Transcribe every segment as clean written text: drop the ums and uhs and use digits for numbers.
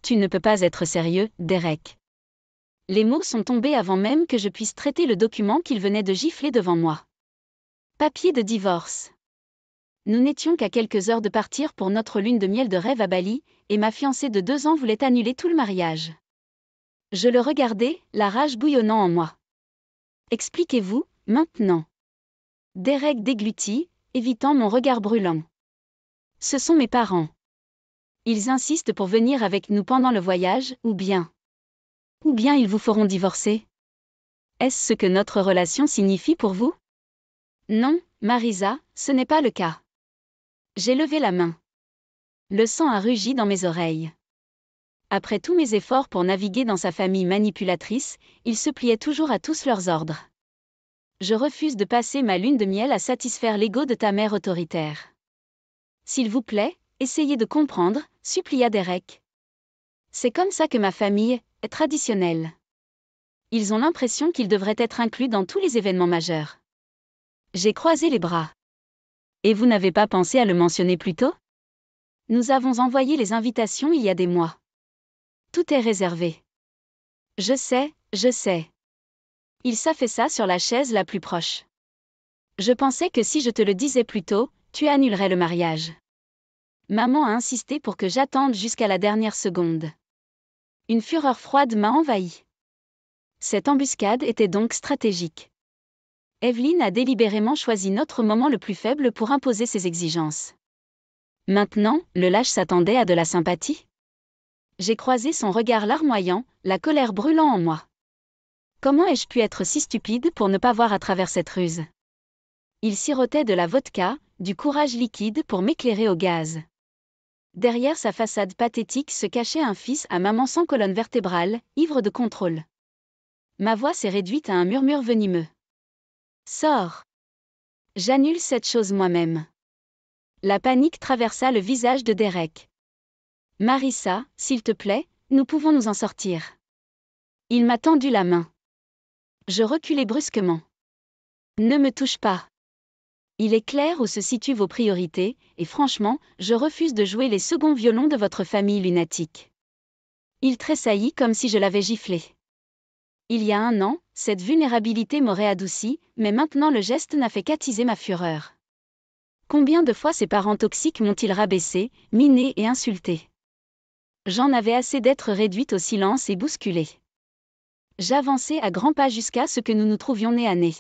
Tu ne peux pas être sérieux, Derek. Les mots sont tombés avant même que je puisse traiter le document qu'il venait de gifler devant moi. Papier de divorce. Nous n'étions qu'à quelques heures de partir pour notre lune de miel de rêve à Bali, et ma fiancée de 2 ans voulait annuler tout le mariage. Je le regardais, la rage bouillonnant en moi. Expliquez-vous, maintenant. Derek déglutit, évitant mon regard brûlant. Ce sont mes parents. Ils insistent pour venir avec nous pendant le voyage, ou bien ils vous feront divorcer. Est-ce ce que notre relation signifie pour vous? Non, Marisa, ce n'est pas le cas. J'ai levé la main. Le sang a rugi dans mes oreilles. Après tous mes efforts pour naviguer dans sa famille manipulatrice, ils se pliaient toujours à tous leurs ordres. Je refuse de passer ma lune de miel à satisfaire l'ego de ta mère autoritaire. S'il vous plaît, essayez de comprendre, supplia Derek. C'est comme ça que ma famille est traditionnelle. Ils ont l'impression qu'ils devraient être inclus dans tous les événements majeurs. J'ai croisé les bras. Et vous n'avez pas pensé à le mentionner plus tôt? Nous avons envoyé les invitations il y a des mois. Tout est réservé. Je sais. Il s'affaissa sur la chaise la plus proche. Je pensais que si je te le disais plus tôt, tu annulerais le mariage. Maman a insisté pour que j'attende jusqu'à la dernière seconde. Une fureur froide m'a envahi. Cette embuscade était donc stratégique. Evelyn a délibérément choisi notre moment le plus faible pour imposer ses exigences. Maintenant, le lâche s'attendait à de la sympathie? J'ai croisé son regard larmoyant, la colère brûlant en moi. Comment ai-je pu être si stupide pour ne pas voir à travers cette ruse? Il sirotait de la vodka, du courage liquide pour m'éclairer au gaz. Derrière sa façade pathétique se cachait un fils à maman sans colonne vertébrale, ivre de contrôle. Ma voix s'est réduite à un murmure venimeux. Sors! J'annule cette chose moi-même. La panique traversa le visage de Derek. Marissa, s'il te plaît, nous pouvons nous en sortir. Il m'a tendu la main. Je reculai brusquement. Ne me touche pas. Il est clair où se situent vos priorités, et franchement, je refuse de jouer les seconds violons de votre famille lunatique. Il tressaillit comme si je l'avais giflé. Il y a 1 an, cette vulnérabilité m'aurait adouci, mais maintenant le geste n'a fait qu'attiser ma fureur. Combien de fois ces parents toxiques m'ont-ils rabaissé, miné et insulté? J'en avais assez d'être réduite au silence et bousculée. J'avançai à grands pas jusqu'à ce que nous nous trouvions nez à nez.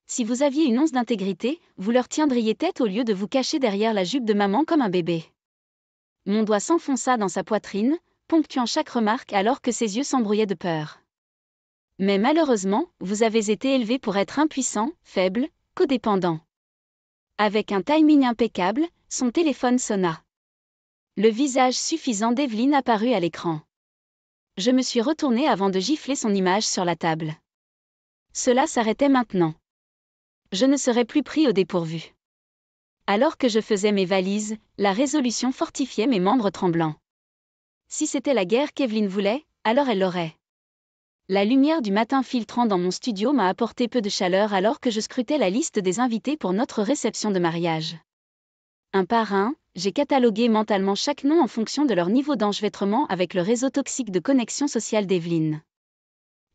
Si vous aviez une once d'intégrité, vous leur tiendriez tête au lieu de vous cacher derrière la jupe de maman comme un bébé. Mon doigt s'enfonça dans sa poitrine, ponctuant chaque remarque alors que ses yeux s'embrouillaient de peur. Mais malheureusement, vous avez été élevé pour être impuissant, faible, codépendant. Avec un timing impeccable, son téléphone sonna. Le visage suffisant d'Evelyn apparut à l'écran. Je me suis retournée avant de gifler son image sur la table. Cela s'arrêtait maintenant. Je ne serais plus pris au dépourvu. Alors que je faisais mes valises, la résolution fortifiait mes membres tremblants. Si c'était la guerre qu'Evelyn voulait, alors elle l'aurait. La lumière du matin filtrant dans mon studio m'a apporté peu de chaleur alors que je scrutais la liste des invités pour notre réception de mariage. Un par un, j'ai catalogué mentalement chaque nom en fonction de leur niveau d'enchevêtrement avec le réseau toxique de connexion sociale d'Evelyn.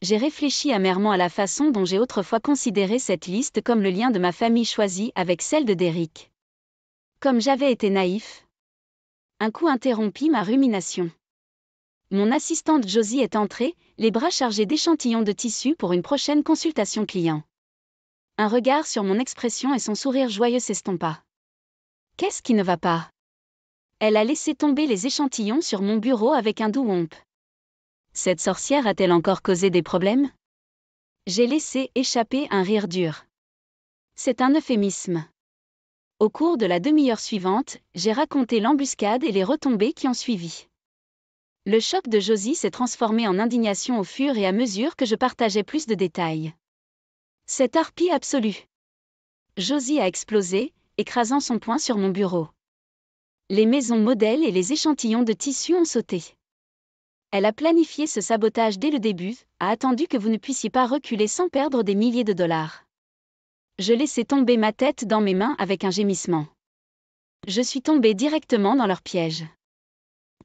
J'ai réfléchi amèrement à la façon dont j'ai autrefois considéré cette liste comme le lien de ma famille choisie avec celle de Derek. Comme j'avais été naïf. Un coup interrompit ma rumination. Mon assistante Josie est entrée, les bras chargés d'échantillons de tissu pour une prochaine consultation client. Un regard sur mon expression et son sourire joyeux s'estompa. Qu'est-ce qui ne va pas? Elle a laissé tomber les échantillons sur mon bureau avec un doux womp. Cette sorcière a-t-elle encore causé des problèmes? J'ai laissé échapper un rire dur. C'est un euphémisme. Au cours de la demi-heure suivante, j'ai raconté l'embuscade et les retombées qui ont suivi. Le choc de Josie s'est transformé en indignation au fur et à mesure que je partageais plus de détails. Cette harpie absolue. Josie a explosé, écrasant son poing sur mon bureau. Les maisons modèles et les échantillons de tissu ont sauté. Elle a planifié ce sabotage dès le début, a attendu que vous ne puissiez pas reculer sans perdre des milliers de dollars. Je laissai tomber ma tête dans mes mains avec un gémissement. Je suis tombée directement dans leur piège.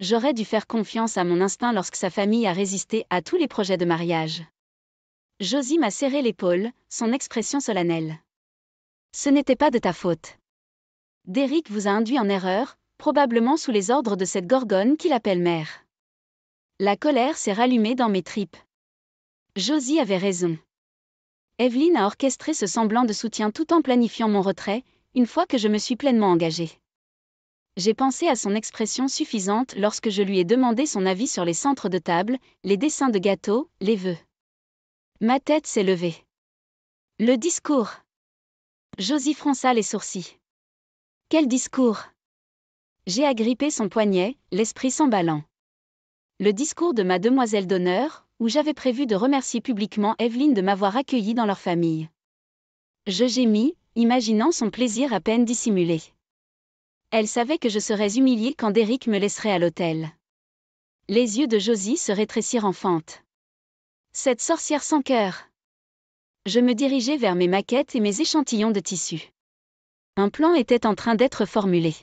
J'aurais dû faire confiance à mon instinct lorsque sa famille a résisté à tous les projets de mariage. Josie m'a serré l'épaule, son expression solennelle. Ce n'était pas de ta faute. Derrick vous a induit en erreur, probablement sous les ordres de cette gorgone qu'il appelle mère. La colère s'est rallumée dans mes tripes. Josie avait raison. Evelyn a orchestré ce semblant de soutien tout en planifiant mon retrait, une fois que je me suis pleinement engagée. J'ai pensé à son expression suffisante lorsque je lui ai demandé son avis sur les centres de table, les dessins de gâteaux, les vœux. Ma tête s'est levée. Le discours. Josie fronça les sourcils. Quel discours? J'ai agrippé son poignet, l'esprit s'emballant. Le discours de ma demoiselle d'honneur, où j'avais prévu de remercier publiquement Evelyn de m'avoir accueillie dans leur famille. Je gémis, imaginant son plaisir à peine dissimulé. Elle savait que je serais humiliée quand Derrick me laisserait à l'hôtel. Les yeux de Josie se rétrécirent en fente. Cette sorcière sans cœur. Je me dirigeais vers mes maquettes et mes échantillons de tissu. Un plan était en train d'être formulé.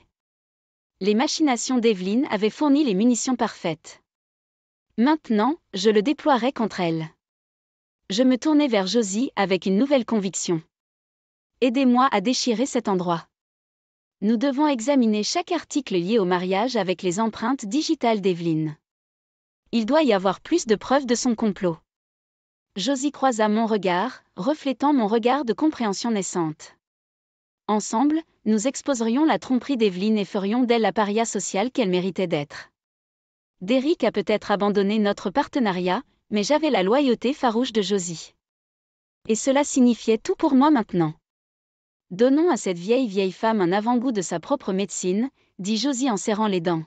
Les machinations d'Evelyn avaient fourni les munitions parfaites. Maintenant, je le déploierais contre elle. Je me tournai vers Josie avec une nouvelle conviction. Aidez-moi à déchirer cet endroit. Nous devons examiner chaque article lié au mariage avec les empreintes digitales d'Evelyn. Il doit y avoir plus de preuves de son complot. Josie croisa mon regard, reflétant mon regard de compréhension naissante. Ensemble, nous exposerions la tromperie d'Evelyn et ferions d'elle la paria sociale qu'elle méritait d'être. Derrick a peut-être abandonné notre partenariat, mais j'avais la loyauté farouche de Josie. Et cela signifiait tout pour moi maintenant. Donnons à cette vieille femme un avant-goût de sa propre médecine, dit Josie en serrant les dents.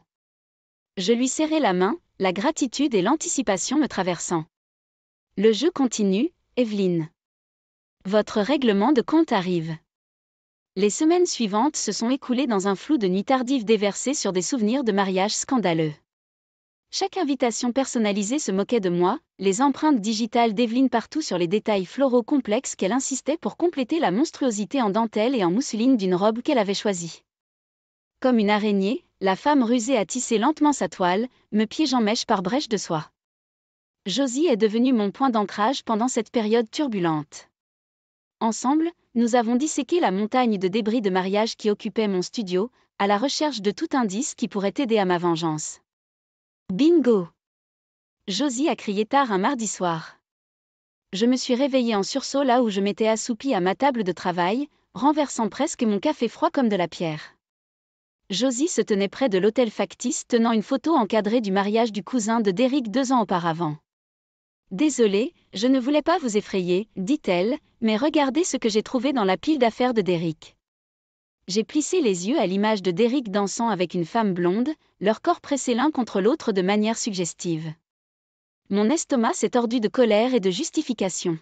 Je lui serrai la main, la gratitude et l'anticipation me traversant. Le jeu continue, Evelyn. Votre règlement de compte arrive. Les semaines suivantes se sont écoulées dans un flou de nuits tardives déversées sur des souvenirs de mariage scandaleux. Chaque invitation personnalisée se moquait de moi, les empreintes digitales d'Evelyn partout sur les détails floraux complexes qu'elle insistait pour compléter la monstruosité en dentelle et en mousseline d'une robe qu'elle avait choisie. Comme une araignée, la femme rusée a tissé lentement sa toile, me piégeant mèche par brèche de soie. Josie est devenue mon point d'ancrage pendant cette période turbulente. Ensemble, nous avons disséqué la montagne de débris de mariage qui occupait mon studio, à la recherche de tout indice qui pourrait aider à ma vengeance. Bingo! Josie a crié tard un mardi soir. Je me suis réveillée en sursaut là où je m'étais assoupie à ma table de travail, renversant presque mon café froid comme de la pierre. Josie se tenait près de l'hôtel factice tenant une photo encadrée du mariage du cousin de Derrick 2 ans auparavant. Désolée, je ne voulais pas vous effrayer, dit-elle, mais regardez ce que j'ai trouvé dans la pile d'affaires de Derrick. J'ai plissé les yeux à l'image de Derrick dansant avec une femme blonde, leur corps pressés l'un contre l'autre de manière suggestive. Mon estomac s'est tordu de colère et de justification.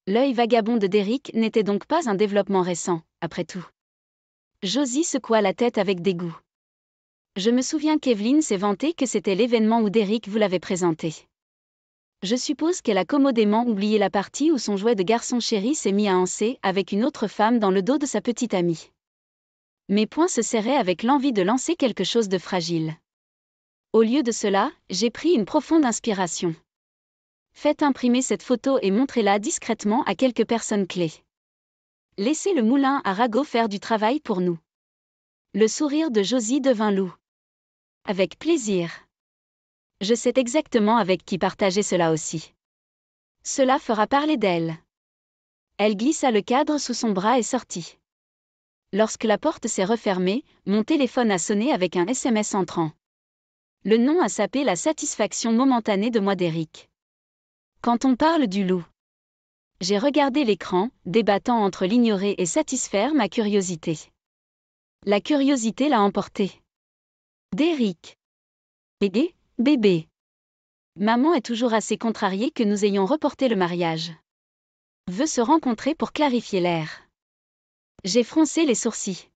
L'œil vagabond de Derrick n'était donc pas un développement récent, après tout. Josie secoua la tête avec dégoût. Je me souviens qu'Evelyn s'est vantée que c'était l'événement où Derrick vous l'avait présenté. Je suppose qu'elle a commodément oublié la partie où son jouet de garçon chéri s'est mis à anser avec une autre femme dans le dos de sa petite amie. Mes poings se serraient avec l'envie de lancer quelque chose de fragile. Au lieu de cela, j'ai pris une profonde inspiration. Faites imprimer cette photo et montrez-la discrètement à quelques personnes clés. Laissez le moulin à ragots faire du travail pour nous. Le sourire de Josie devint lourd. Avec plaisir. Je sais exactement avec qui partager cela aussi. Cela fera parler d'elle. Elle glissa le cadre sous son bras et sortit. Lorsque la porte s'est refermée, mon téléphone a sonné avec un SMS entrant. Le nom a sapé la satisfaction momentanée de moi d'Eric. Quand on parle du loup. J'ai regardé l'écran, débattant entre l'ignorer et satisfaire ma curiosité. La curiosité l'a emporté. D'Eric. Et bébé. Maman est toujours assez contrariée que nous ayons reporté le mariage. Veut se rencontrer pour clarifier l'air. J'ai froncé les sourcils.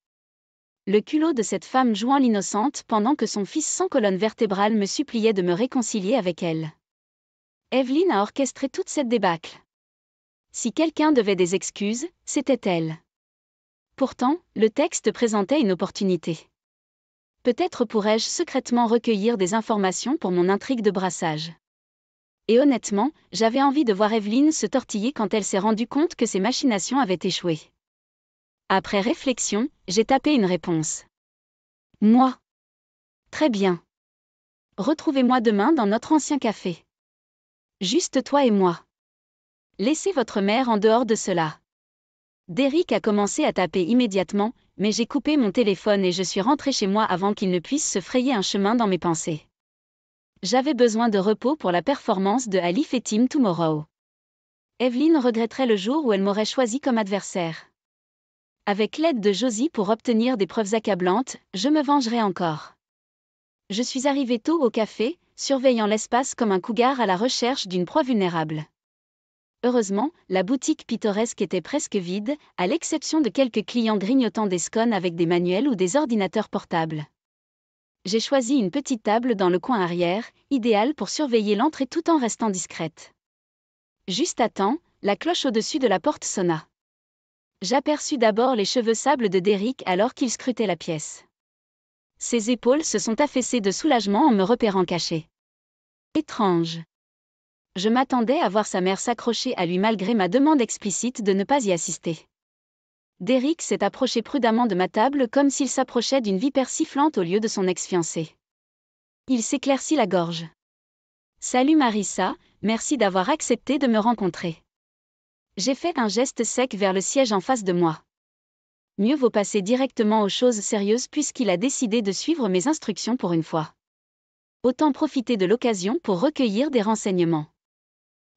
Le culot de cette femme jouant l'innocente pendant que son fils sans colonne vertébrale me suppliait de me réconcilier avec elle. Evelyn a orchestré toute cette débâcle. Si quelqu'un devait des excuses, c'était elle. Pourtant, le texte présentait une opportunité. Peut-être pourrais-je secrètement recueillir des informations pour mon intrigue de brassage. Et honnêtement, j'avais envie de voir Evelyne se tortiller quand elle s'est rendue compte que ses machinations avaient échoué. Après réflexion, j'ai tapé une réponse. Moi. Très bien. Retrouvez-moi demain dans notre ancien café. Juste toi et moi. Laissez votre mère en dehors de cela. Derrick a commencé à taper immédiatement, mais j'ai coupé mon téléphone et je suis rentrée chez moi avant qu'il ne puisse se frayer un chemin dans mes pensées. J'avais besoin de repos pour la performance de Alif et Team Tomorrow. Evelyne regretterait le jour où elle m'aurait choisi comme adversaire. Avec l'aide de Josie pour obtenir des preuves accablantes, je me vengerai encore. Je suis arrivée tôt au café, surveillant l'espace comme un cougar à la recherche d'une proie vulnérable. Heureusement, la boutique pittoresque était presque vide, à l'exception de quelques clients grignotant des scones avec des manuels ou des ordinateurs portables. J'ai choisi une petite table dans le coin arrière, idéale pour surveiller l'entrée tout en restant discrète. Juste à temps, la cloche au-dessus de la porte sonna. J'aperçus d'abord les cheveux sables de Derrick alors qu'il scrutait la pièce. Ses épaules se sont affaissées de soulagement en me repérant caché. Étrange. Je m'attendais à voir sa mère s'accrocher à lui malgré ma demande explicite de ne pas y assister. Derrick s'est approché prudemment de ma table comme s'il s'approchait d'une vipère sifflante au lieu de son ex-fiancée. Il s'éclaircit la gorge. « Salut Marissa, merci d'avoir accepté de me rencontrer. » J'ai fait un geste sec vers le siège en face de moi. Mieux vaut passer directement aux choses sérieuses puisqu'il a décidé de suivre mes instructions pour une fois. Autant profiter de l'occasion pour recueillir des renseignements.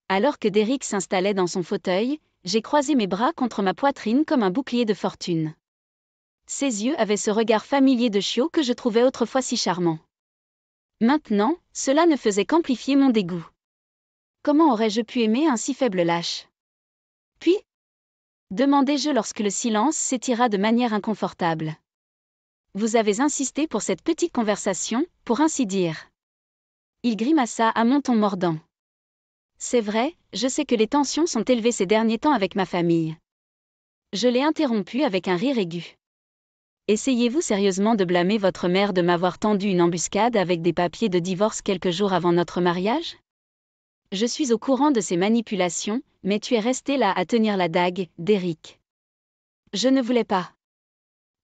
Alors que Derrick s'installait dans son fauteuil, j'ai croisé mes bras contre ma poitrine comme un bouclier de fortune. Ses yeux avaient ce regard familier de chiot que je trouvais autrefois si charmant. Maintenant, cela ne faisait qu'amplifier mon dégoût. Comment aurais-je pu aimer un si faible lâche ? Puis ? Demandai-je lorsque le silence s'étira de manière inconfortable. Vous avez insisté pour cette petite conversation, pour ainsi dire. Il grimaça à mon ton mordant. C'est vrai, je sais que les tensions sont élevées ces derniers temps avec ma famille. Je l'ai interrompu avec un rire aigu. Essayez-vous sérieusement de blâmer votre mère de m'avoir tendu une embuscade avec des papiers de divorce quelques jours avant notre mariage ? Je suis au courant de ces manipulations, mais tu es resté là à tenir la dague, Derrick. Je ne voulais pas.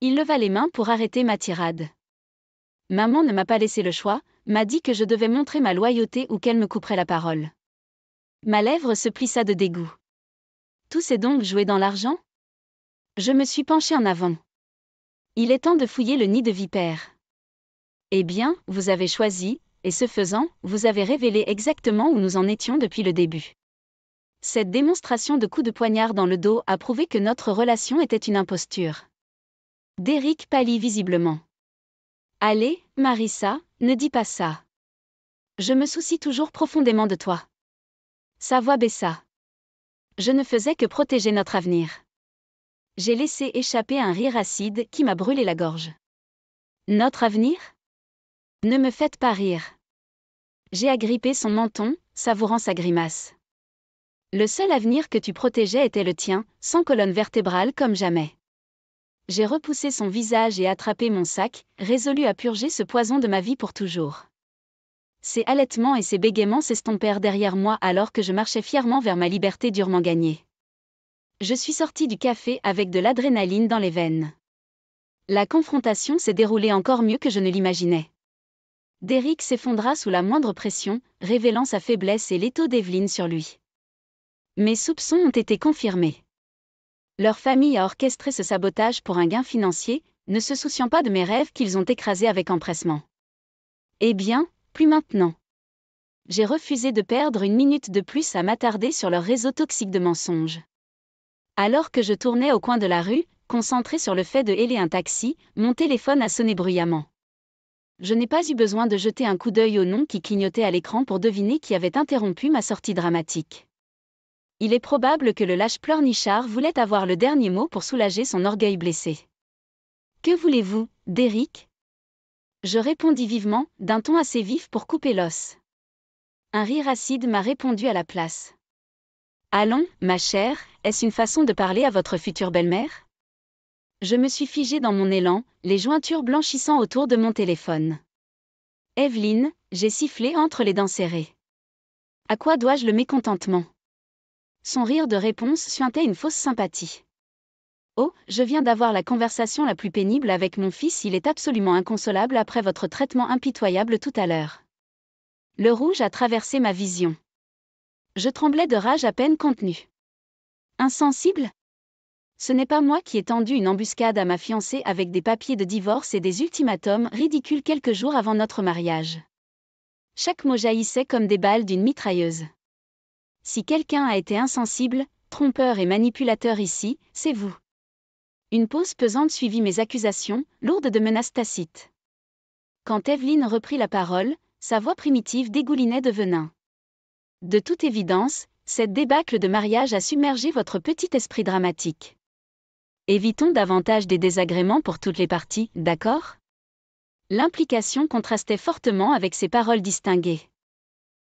Il leva les mains pour arrêter ma tirade. Maman ne m'a pas laissé le choix, m'a dit que je devais montrer ma loyauté ou qu'elle me couperait la parole. Ma lèvre se plissa de dégoût. Tout s'est donc joué dans l'argent ? Je me suis penchée en avant. Il est temps de fouiller le nid de vipère. Eh bien, vous avez choisi, et ce faisant, vous avez révélé exactement où nous en étions depuis le début. Cette démonstration de coups de poignard dans le dos a prouvé que notre relation était une imposture. Derrick pâlit visiblement. Allez, Marissa, ne dis pas ça. Je me soucie toujours profondément de toi. Sa voix baissa. Je ne faisais que protéger notre avenir. J'ai laissé échapper un rire acide qui m'a brûlé la gorge. Notre avenir ? Ne me faites pas rire. J'ai agrippé son menton, savourant sa grimace. Le seul avenir que tu protégeais était le tien, sans colonne vertébrale comme jamais. J'ai repoussé son visage et attrapé mon sac, résolu à purger ce poison de ma vie pour toujours. Ses halètements et ses bégaiements s'estompèrent derrière moi alors que je marchais fièrement vers ma liberté durement gagnée. Je suis sortie du café avec de l'adrénaline dans les veines. La confrontation s'est déroulée encore mieux que je ne l'imaginais. Derrick s'effondra sous la moindre pression, révélant sa faiblesse et l'étau d'Evelyne sur lui. Mes soupçons ont été confirmés. Leur famille a orchestré ce sabotage pour un gain financier, ne se souciant pas de mes rêves qu'ils ont écrasés avec empressement. Eh bien, plus maintenant. J'ai refusé de perdre une minute de plus à m'attarder sur leur réseau toxique de mensonges. Alors que je tournais au coin de la rue, concentré sur le fait de héler un taxi, mon téléphone a sonné bruyamment. Je n'ai pas eu besoin de jeter un coup d'œil au nom qui clignotait à l'écran pour deviner qui avait interrompu ma sortie dramatique. Il est probable que le lâche pleurnichard voulait avoir le dernier mot pour soulager son orgueil blessé. « Que voulez-vous, Derrick ?» Je répondis vivement, d'un ton assez vif pour couper l'os. Un rire acide m'a répondu à la place. « Allons, ma chère, est-ce une façon de parler à votre future belle-mère ? Je me suis figée dans mon élan, les jointures blanchissant autour de mon téléphone. Evelyne, j'ai sifflé entre les dents serrées. À quoi dois-je le mécontentement? Son rire de réponse suintait une fausse sympathie. Oh, je viens d'avoir la conversation la plus pénible avec mon fils, il est absolument inconsolable après votre traitement impitoyable tout à l'heure. Le rouge a traversé ma vision. Je tremblais de rage à peine contenue. Insensible? Ce n'est pas moi qui ai tendu une embuscade à ma fiancée avec des papiers de divorce et des ultimatums ridicules quelques jours avant notre mariage. Chaque mot jaillissait comme des balles d'une mitrailleuse. Si quelqu'un a été insensible, trompeur et manipulateur ici, c'est vous. Une pause pesante suivit mes accusations, lourde de menaces tacites. Quand Evelyne reprit la parole, sa voix primitive dégoulinait de venin. De toute évidence, cette débâcle de mariage a submergé votre petit esprit dramatique. Évitons davantage des désagréments pour toutes les parties, d'accord? L'implication contrastait fortement avec ses paroles distinguées.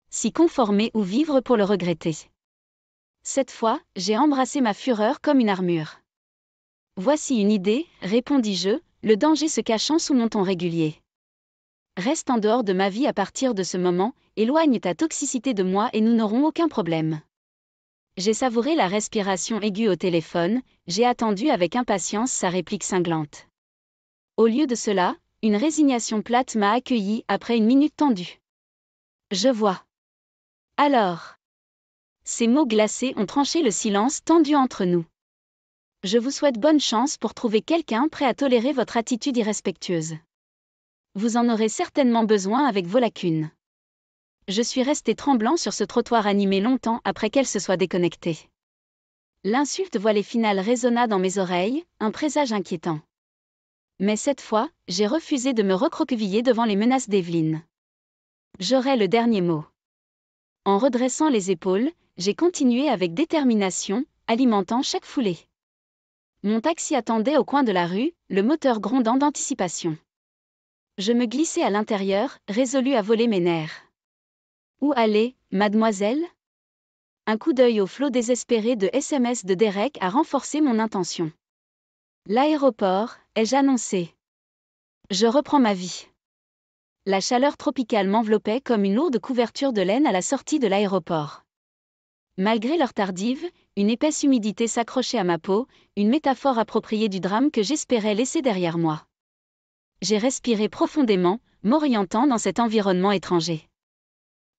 S'y conformer ou vivre pour le regretter. Cette fois, j'ai embrassé ma fureur comme une armure. Voici une idée, répondis-je, le danger se cachant sous mon ton régulier. Reste en dehors de ma vie à partir de ce moment, éloigne ta toxicité de moi et nous n'aurons aucun problème. J'ai savouré la respiration aiguë au téléphone, j'ai attendu avec impatience sa réplique cinglante. Au lieu de cela, une résignation plate m'a accueilli après une minute tendue. Je vois. Alors. Ces mots glacés ont tranché le silence tendu entre nous. Je vous souhaite bonne chance pour trouver quelqu'un prêt à tolérer votre attitude irrespectueuse. Vous en aurez certainement besoin avec vos lacunes. Je suis resté tremblant sur ce trottoir animé longtemps après qu'elle se soit déconnectée. L'insulte voilée finale résonna dans mes oreilles, un présage inquiétant. Mais cette fois, j'ai refusé de me recroqueviller devant les menaces d'Evelyne. J'aurai le dernier mot. En redressant les épaules, j'ai continué avec détermination, alimentant chaque foulée. Mon taxi attendait au coin de la rue, le moteur grondant d'anticipation. Je me glissai à l'intérieur, résolu à voler mes nerfs. Où aller, mademoiselle? Un coup d'œil au flot désespéré de SMS de Derek a renforcé mon intention. L'aéroport, ai-je annoncé. Je reprends ma vie. La chaleur tropicale m'enveloppait comme une lourde couverture de laine à la sortie de l'aéroport. Malgré l'heure tardive, une épaisse humidité s'accrochait à ma peau, une métaphore appropriée du drame que j'espérais laisser derrière moi. J'ai respiré profondément, m'orientant dans cet environnement étranger.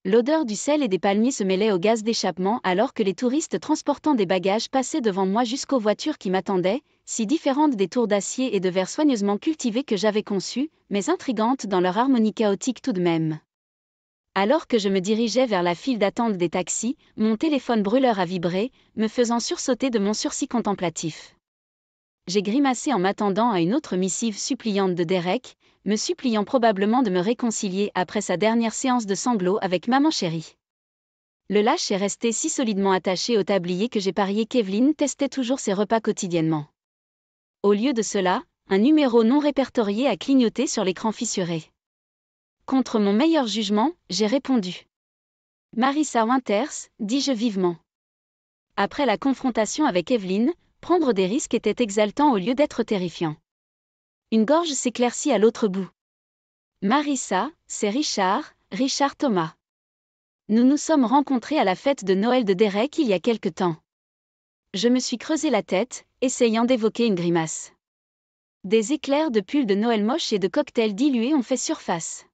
L'odeur du sel et des palmiers se mêlait au gaz d'échappement alors que les touristes transportant des bagages passaient devant moi jusqu'aux voitures qui m'attendaient, si différentes des tours d'acier et de verre soigneusement cultivés que j'avais conçus, mais intrigantes dans leur harmonie chaotique tout de même. Alors que je me dirigeais vers la file d'attente des taxis, mon téléphone brûleur a vibré, me faisant sursauter de mon sursis contemplatif. J'ai grimacé en m'attendant à une autre missive suppliante de Derek, me suppliant probablement de me réconcilier après sa dernière séance de sanglots avec maman chérie. Le lâche est resté si solidement attaché au tablier que j'ai parié qu'Evelyne testait toujours ses repas quotidiennement. Au lieu de cela, un numéro non répertorié a clignoté sur l'écran fissuré. Contre mon meilleur jugement, j'ai répondu. Marissa Winters, dis-je vivement. Après la confrontation avec Evelyne, prendre des risques était exaltant au lieu d'être terrifiant. Une gorge s'éclaircit à l'autre bout. Marissa, c'est Richard Thomas. Nous nous sommes rencontrés à la fête de Noël de Derek il y a quelque temps. Je me suis creusé la tête, essayant d'évoquer une grimace. Des éclairs de pull de Noël moche et de cocktails dilués ont fait surface.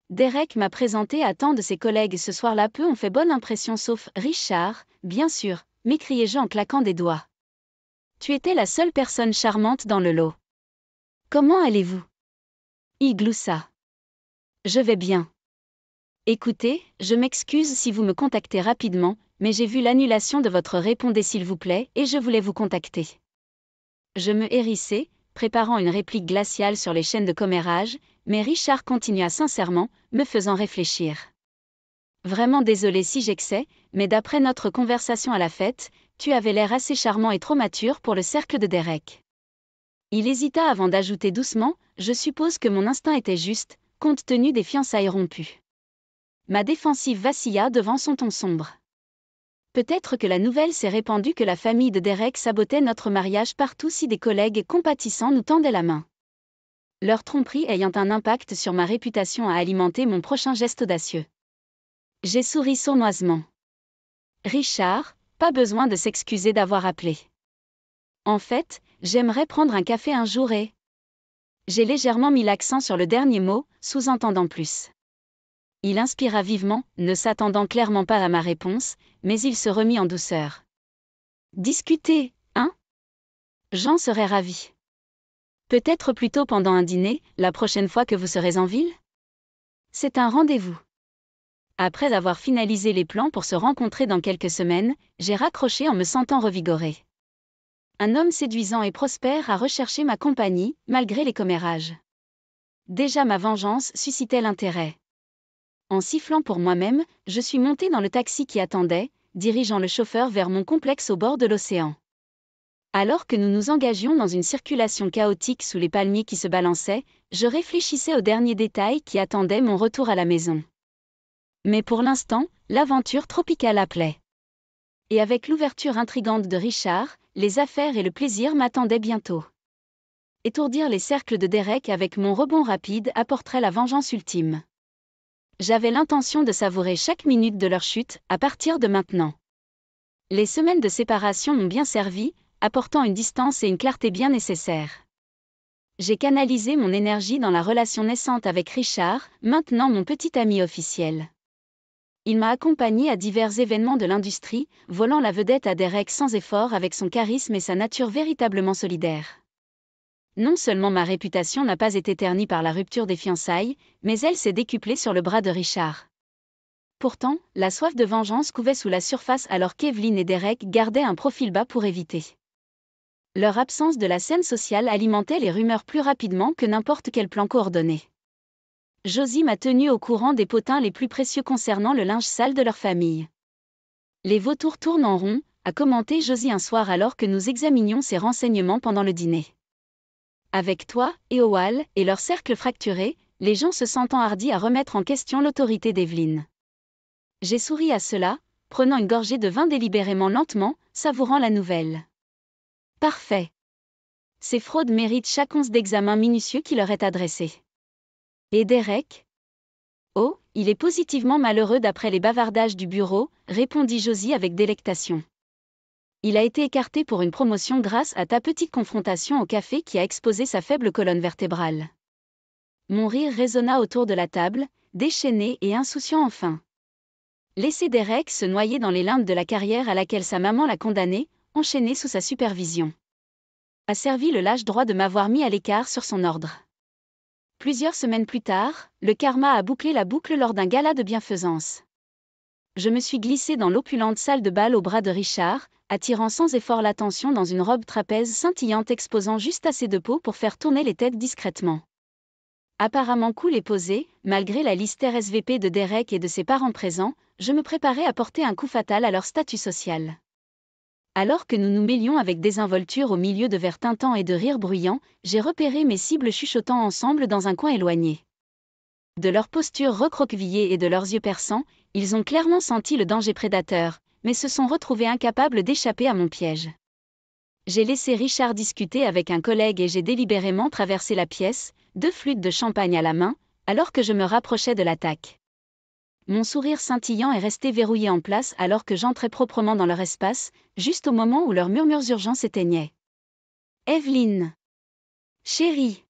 Derek m'a présenté à tant de ses collègues ce soir-là, peu ont fait bonne impression sauf Richard, bien sûr, m'écriai-je en claquant des doigts. Tu étais la seule personne charmante dans le lot. Comment allez-vous? Il gloussa. Je vais bien. Écoutez, je m'excuse si vous me contactez rapidement, mais j'ai vu l'annulation de votre répondez s'il vous plaît et je voulais vous contacter. Je me hérissai, préparant une réplique glaciale sur les chaînes de commérage, mais Richard continua sincèrement, me faisant réfléchir. Vraiment désolé si j'excès, mais d'après notre conversation à la fête, tu avais l'air assez charmant et trop mature pour le cercle de Derek. Il hésita avant d'ajouter doucement, je suppose que mon instinct était juste, compte tenu des fiançailles rompues. Ma défensive vacilla devant son ton sombre. Peut-être que la nouvelle s'est répandue que la famille de Derek sabotait notre mariage partout si des collègues compatissants nous tendaient la main. Leur tromperie ayant un impact sur ma réputation a alimenté mon prochain geste audacieux. J'ai souri sournoisement. Richard, pas besoin de s'excuser d'avoir appelé. En fait, j'aimerais prendre un café un jour et... J'ai légèrement mis l'accent sur le dernier mot, sous-entendant plus. Il inspira vivement, ne s'attendant clairement pas à ma réponse, mais il se remit en douceur. Discuter, hein? J'en serais ravi. Peut-être plutôt pendant un dîner, la prochaine fois que vous serez en ville? C'est un rendez-vous. Après avoir finalisé les plans pour se rencontrer dans quelques semaines, j'ai raccroché en me sentant revigorée. Un homme séduisant et prospère a recherché ma compagnie, malgré les commérages. Déjà ma vengeance suscitait l'intérêt. En sifflant pour moi-même, je suis montée dans le taxi qui attendait, dirigeant le chauffeur vers mon complexe au bord de l'océan. Alors que nous nous engagions dans une circulation chaotique sous les palmiers qui se balançaient, je réfléchissais aux derniers détails qui attendaient mon retour à la maison. Mais pour l'instant, l'aventure tropicale appelait. Et avec l'ouverture intrigante de Richard, les affaires et le plaisir m'attendaient bientôt. Étourdir les cercles de Derek avec mon rebond rapide apporterait la vengeance ultime. J'avais l'intention de savourer chaque minute de leur chute, à partir de maintenant. Les semaines de séparation m'ont bien servi, apportant une distance et une clarté bien nécessaires. J'ai canalisé mon énergie dans la relation naissante avec Richard, maintenant mon petit ami officiel. Il m'a accompagné à divers événements de l'industrie, volant la vedette à Derek sans effort avec son charisme et sa nature véritablement solidaire. Non seulement ma réputation n'a pas été ternie par la rupture des fiançailles, mais elle s'est décuplée sur le bras de Richard. Pourtant, la soif de vengeance couvait sous la surface alors qu'Evelyn et Derek gardaient un profil bas pour éviter. Leur absence de la scène sociale alimentait les rumeurs plus rapidement que n'importe quel plan coordonné. Josie m'a tenu au courant des potins les plus précieux concernant le linge sale de leur famille. Les vautours tournent en rond, a commenté Josie un soir alors que nous examinions ces renseignements pendant le dîner. Avec toi, et Oal, et leur cercle fracturé, les gens se sentant hardis à remettre en question l'autorité d'Evelyn. J'ai souri à cela, prenant une gorgée de vin délibérément lentement, savourant la nouvelle. Parfait. Ces fraudes méritent chaque once d'examen minutieux qui leur est adressé. Et Derek? Oh, il est positivement malheureux d'après les bavardages du bureau, répondit Josie avec délectation. Il a été écarté pour une promotion grâce à ta petite confrontation au café qui a exposé sa faible colonne vertébrale. Mon rire résonna autour de la table, déchaîné et insouciant enfin. Laisser Derek se noyer dans les limbes de la carrière à laquelle sa maman l'a condamné, enchaîné sous sa supervision. A servi le lâche droit de m'avoir mis à l'écart sur son ordre. Plusieurs semaines plus tard, le karma a bouclé la boucle lors d'un gala de bienfaisance. Je me suis glissée dans l'opulente salle de bal au bras de Richard, attirant sans effort l'attention dans une robe trapèze scintillante exposant juste assez de peau pour faire tourner les têtes discrètement. Apparemment cool et posé, malgré la liste RSVP de Derek et de ses parents présents, je me préparais à porter un coup fatal à leur statut social. Alors que nous nous mêlions avec désinvolture au milieu de verres tintants et de rires bruyants, j'ai repéré mes cibles chuchotant ensemble dans un coin éloigné. De leur posture recroquevillée et de leurs yeux perçants, ils ont clairement senti le danger prédateur, mais se sont retrouvés incapables d'échapper à mon piège. J'ai laissé Richard discuter avec un collègue et j'ai délibérément traversé la pièce, 2 flûtes de champagne à la main, alors que je me rapprochais de l'attaque. Mon sourire scintillant est resté verrouillé en place alors que j'entrais proprement dans leur espace, juste au moment où leurs murmures urgents s'éteignaient. « Evelyn !»« Chérie !»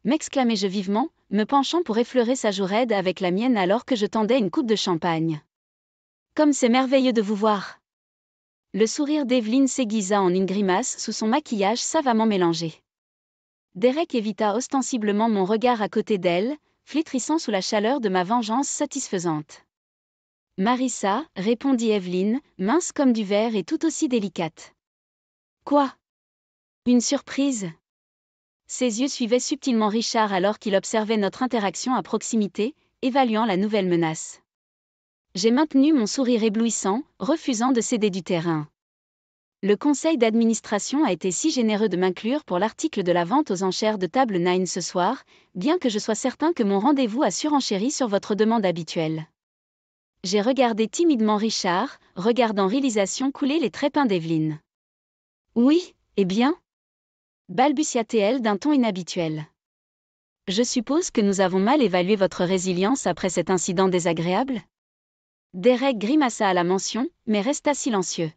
m'exclamai-je vivement, me penchant pour effleurer sa joue raide avec la mienne alors que je tendais une coupe de champagne. « Comme c'est merveilleux de vous voir !» Le sourire d'Evelyn s'aiguisa en une grimace sous son maquillage savamment mélangé. Derek évita ostensiblement mon regard à côté d'elle, flétrissant sous la chaleur de ma vengeance satisfaisante. « Marissa », répondit Evelyn, mince comme du verre et tout aussi délicate. « Quoi ? Une surprise ?» Ses yeux suivaient subtilement Richard alors qu'il observait notre interaction à proximité, évaluant la nouvelle menace. J'ai maintenu mon sourire éblouissant, refusant de céder du terrain. Le conseil d'administration a été si généreux de m'inclure pour l'article de la vente aux enchères de table 9 ce soir, bien que je sois certain que mon rendez-vous a surenchéri sur votre demande habituelle. J'ai regardé timidement Richard, regardant réalisation couler les trépieds d'Evelyne. Oui, eh bien ? Balbutia-t-elle d'un ton inhabituel. Je suppose que nous avons mal évalué votre résilience après cet incident désagréable ? Derek grimaça à la mention, mais resta silencieux.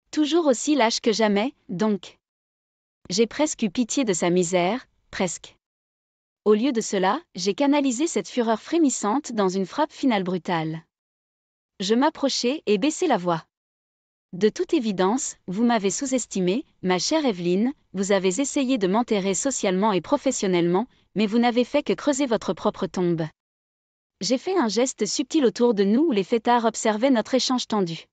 Toujours aussi lâche que jamais, donc. J'ai presque eu pitié de sa misère, presque. Au lieu de cela, j'ai canalisé cette fureur frémissante dans une frappe finale brutale. Je m'approchai et baissai la voix. De toute évidence, vous m'avez sous-estimé, ma chère Evelyne, vous avez essayé de m'enterrer socialement et professionnellement, mais vous n'avez fait que creuser votre propre tombe. J'ai fait un geste subtil autour de nous où les fêtards observaient notre échange tendu.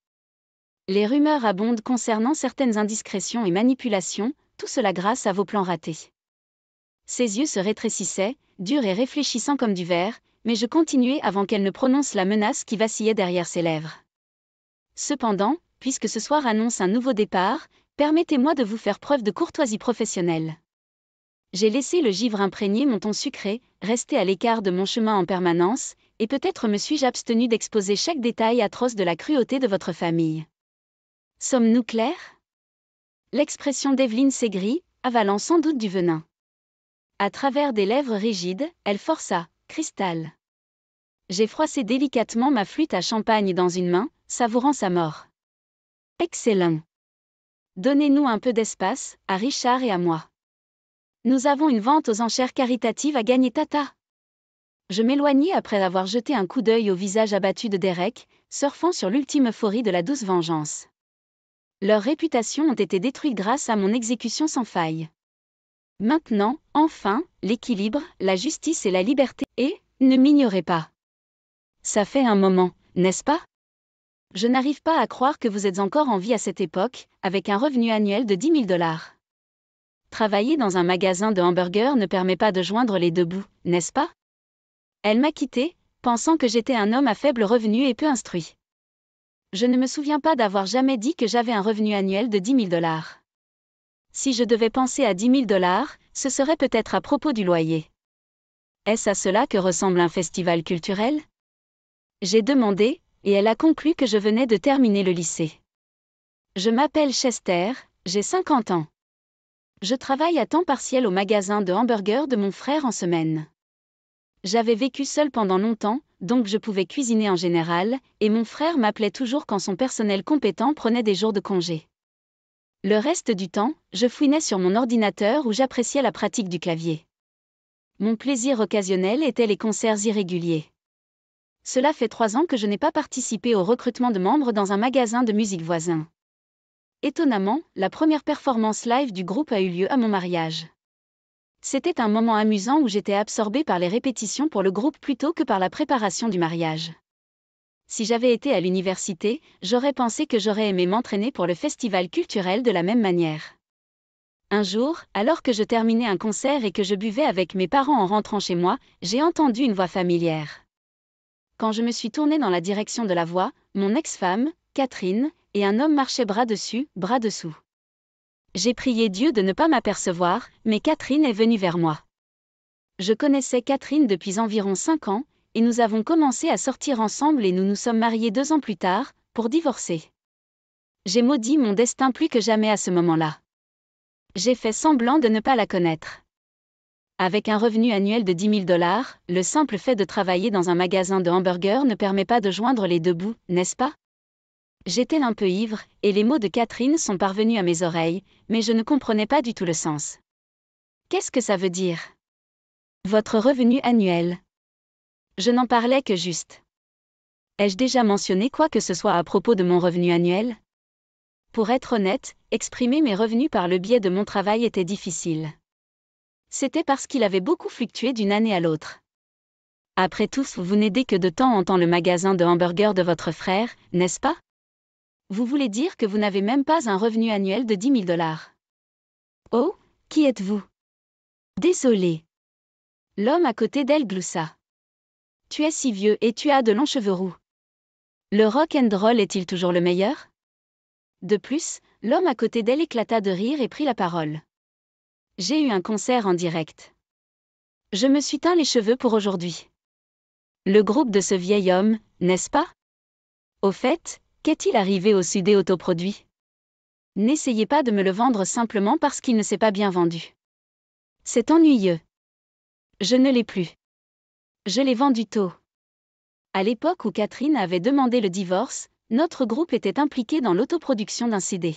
Les rumeurs abondent concernant certaines indiscrétions et manipulations, tout cela grâce à vos plans ratés. Ses yeux se rétrécissaient, durs et réfléchissants comme du verre, mais je continuai avant qu'elle ne prononce la menace qui vacillait derrière ses lèvres. Cependant, puisque ce soir annonce un nouveau départ, permettez-moi de vous faire preuve de courtoisie professionnelle. J'ai laissé le givre imprégner mon ton sucré, resté à l'écart de mon chemin en permanence, et peut-être me suis-je abstenu d'exposer chaque détail atroce de la cruauté de votre famille. Sommes-nous clairs ? L'expression d'Evelyne s'aigrit, avalant sans doute du venin. À travers des lèvres rigides, elle força, cristal. J'ai froissé délicatement ma flûte à champagne dans une main, savourant sa mort. Excellent. Donnez-nous un peu d'espace, à Richard et à moi. Nous avons une vente aux enchères caritatives à gagner tata. Je m'éloignai après avoir jeté un coup d'œil au visage abattu de Derek, surfant sur l'ultime euphorie de la douce vengeance. Leurs réputations ont été détruites grâce à mon exécution sans faille. Maintenant, enfin, l'équilibre, la justice et la liberté, et, ne m'ignorez pas. Ça fait un moment, n'est-ce pas ? Je n'arrive pas à croire que vous êtes encore en vie à cette époque, avec un revenu annuel de 10 000 $. Travailler dans un magasin de hamburgers ne permet pas de joindre les deux bouts, n'est-ce pas ? Elle m'a quitté, pensant que j'étais un homme à faible revenu et peu instruit. Je ne me souviens pas d'avoir jamais dit que j'avais un revenu annuel de 10 000 $. Si je devais penser à 10 000 $, ce serait peut-être à propos du loyer. Est-ce à cela que ressemble un festival culturel ? J'ai demandé, et elle a conclu que je venais de terminer le lycée. Je m'appelle Chester, j'ai 50 ans. Je travaille à temps partiel au magasin de hamburgers de mon frère en semaine. J'avais vécu seul pendant longtemps, donc je pouvais cuisiner en général, et mon frère m'appelait toujours quand son personnel compétent prenait des jours de congé. Le reste du temps, je fouinais sur mon ordinateur où j'appréciais la pratique du clavier. Mon plaisir occasionnel était les concerts irréguliers. Cela fait 3 ans que je n'ai pas participé au recrutement de membres dans un magasin de musique voisin. Étonnamment, la première performance live du groupe a eu lieu à mon mariage. C'était un moment amusant où j'étais absorbée par les répétitions pour le groupe plutôt que par la préparation du mariage. Si j'avais été à l'université, j'aurais pensé que j'aurais aimé m'entraîner pour le festival culturel de la même manière. Un jour, alors que je terminais un concert et que je buvais avec mes parents en rentrant chez moi, j'ai entendu une voix familière. Quand je me suis tournée dans la direction de la voix, mon ex-femme, Catherine, et un homme marchaient bras dessus, bras dessous. J'ai prié Dieu de ne pas m'apercevoir, mais Catherine est venue vers moi. Je connaissais Catherine depuis environ 5 ans, et nous avons commencé à sortir ensemble et nous nous sommes mariés 2 ans plus tard, pour divorcer. J'ai maudit mon destin plus que jamais à ce moment-là. J'ai fait semblant de ne pas la connaître. Avec un revenu annuel de 10 000 $, le simple fait de travailler dans un magasin de hamburgers ne permet pas de joindre les deux bouts, n'est-ce pas ? J'étais un peu ivre, et les mots de Catherine sont parvenus à mes oreilles, mais je ne comprenais pas du tout le sens. Qu'est-ce que ça veut dire ? Votre revenu annuel. Je n'en parlais que juste. Ai-je déjà mentionné quoi que ce soit à propos de mon revenu annuel ? Pour être honnête, exprimer mes revenus par le biais de mon travail était difficile. C'était parce qu'il avait beaucoup fluctué d'une année à l'autre. Après tout, vous n'aidez que de temps en temps le magasin de hamburgers de votre frère, n'est-ce pas ? Vous voulez dire que vous n'avez même pas un revenu annuel de 10 000 $. Oh, qui êtes-vous ? Désolé. L'homme à côté d'elle gloussa. Tu es si vieux et tu as de longs cheveux roux. Le rock and roll est-il toujours le meilleur ? De plus, l'homme à côté d'elle éclata de rire et prit la parole. J'ai eu un concert en direct. Je me suis teint les cheveux pour aujourd'hui. Le groupe de ce vieil homme, n'est-ce pas ? Au fait, qu'est-il arrivé au Sudé autoproduit? N'essayez pas de me le vendre simplement parce qu'il ne s'est pas bien vendu. C'est ennuyeux. Je ne l'ai plus. Je l'ai vendu tôt. À l'époque où Catherine avait demandé le divorce, notre groupe était impliqué dans l'autoproduction d'un CD.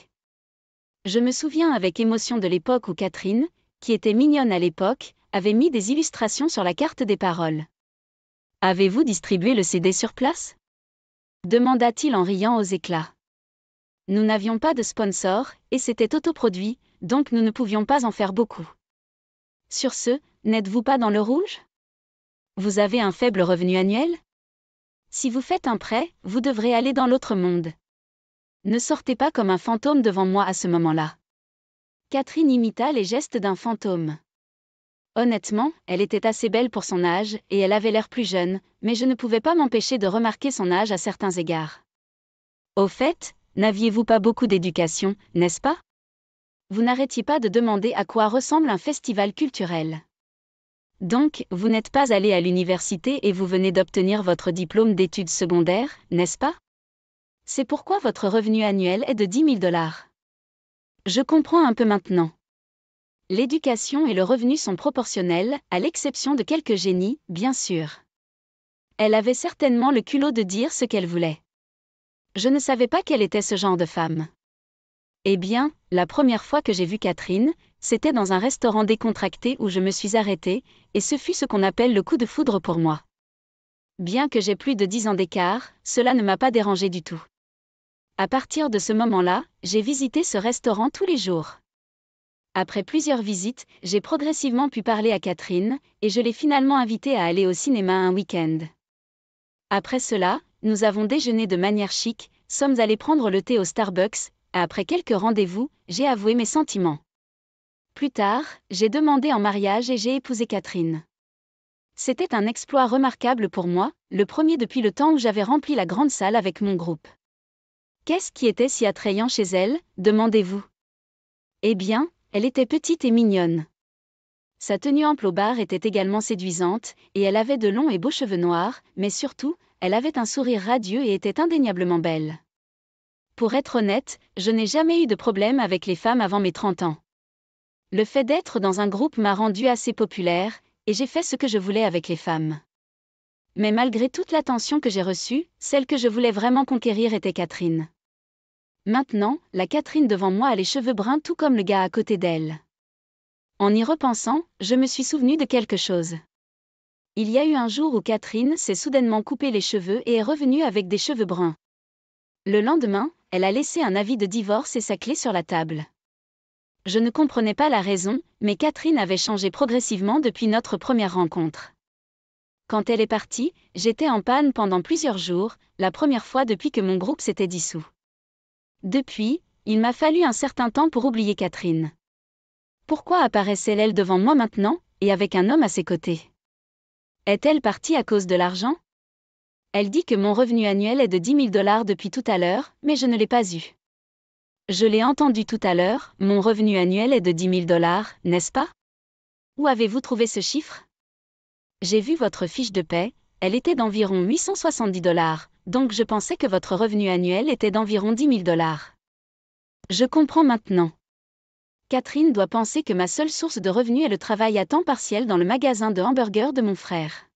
Je me souviens avec émotion de l'époque où Catherine, qui était mignonne à l'époque, avait mis des illustrations sur la carte des paroles. Avez-vous distribué le CD sur place? Demanda-t-il en riant aux éclats. Nous n'avions pas de sponsor, et c'était autoproduit, donc nous ne pouvions pas en faire beaucoup. Sur ce, n'êtes-vous pas dans le rouge? Vous avez un faible revenu annuel? Si vous faites un prêt, vous devrez aller dans l'autre monde. Ne sortez pas comme un fantôme devant moi à ce moment-là. Catherine imita les gestes d'un fantôme. Honnêtement, elle était assez belle pour son âge, et elle avait l'air plus jeune, mais je ne pouvais pas m'empêcher de remarquer son âge à certains égards. Au fait, n'aviez-vous pas beaucoup d'éducation, n'est-ce pas? Vous n'arrêtiez pas de demander à quoi ressemble un festival culturel. Donc, vous n'êtes pas allé à l'université et vous venez d'obtenir votre diplôme d'études secondaires, n'est-ce pas? C'est pourquoi votre revenu annuel est de 10 000 $. Je comprends un peu maintenant. L'éducation et le revenu sont proportionnels, à l'exception de quelques génies, bien sûr. Elle avait certainement le culot de dire ce qu'elle voulait. Je ne savais pas quelle était ce genre de femme. Eh bien, la première fois que j'ai vu Catherine, c'était dans un restaurant décontracté où je me suis arrêtée, et ce fut ce qu'on appelle le coup de foudre pour moi. Bien que j'aie plus de 10 ans d'écart, cela ne m'a pas dérangé du tout. À partir de ce moment-là, j'ai visité ce restaurant tous les jours. Après plusieurs visites, j'ai progressivement pu parler à Catherine, et je l'ai finalement invitée à aller au cinéma un week-end. Après cela, nous avons déjeuné de manière chic, sommes allés prendre le thé au Starbucks, et après quelques rendez-vous, j'ai avoué mes sentiments. Plus tard, j'ai demandé en mariage et j'ai épousé Catherine. C'était un exploit remarquable pour moi, le premier depuis le temps où j'avais rempli la grande salle avec mon groupe. Qu'est-ce qui était si attrayant chez elle, demandez-vous? Eh bien, elle était petite et mignonne. Sa tenue ample au bar était également séduisante, et elle avait de longs et beaux cheveux noirs, mais surtout, elle avait un sourire radieux et était indéniablement belle. Pour être honnête, je n'ai jamais eu de problème avec les femmes avant mes 30 ans. Le fait d'être dans un groupe m'a rendu assez populaire, et j'ai fait ce que je voulais avec les femmes. Mais malgré toute l'attention que j'ai reçue, celle que je voulais vraiment conquérir était Catherine. Maintenant, la Catherine devant moi a les cheveux bruns tout comme le gars à côté d'elle. En y repensant, je me suis souvenu de quelque chose. Il y a eu un jour où Catherine s'est soudainement coupé les cheveux et est revenue avec des cheveux bruns. Le lendemain, elle a laissé un avis de divorce et sa clé sur la table. Je ne comprenais pas la raison, mais Catherine avait changé progressivement depuis notre première rencontre. Quand elle est partie, j'étais en panne pendant plusieurs jours, la première fois depuis que mon groupe s'était dissous. Depuis, il m'a fallu un certain temps pour oublier Catherine. Pourquoi apparaissait-elle devant moi maintenant, et avec un homme à ses côtés? Est-elle partie à cause de l'argent? Elle dit que mon revenu annuel est de 10 000 $ depuis tout à l'heure, mais je ne l'ai pas eu. Je l'ai entendu tout à l'heure, mon revenu annuel est de 10 000 $, n'est-ce pas? Où avez-vous trouvé ce chiffre? J'ai vu votre fiche de paie, elle était d'environ 870 $, donc je pensais que votre revenu annuel était d'environ 10 000 $. Je comprends maintenant. Catherine doit penser que ma seule source de revenus est le travail à temps partiel dans le magasin de hamburgers de mon frère.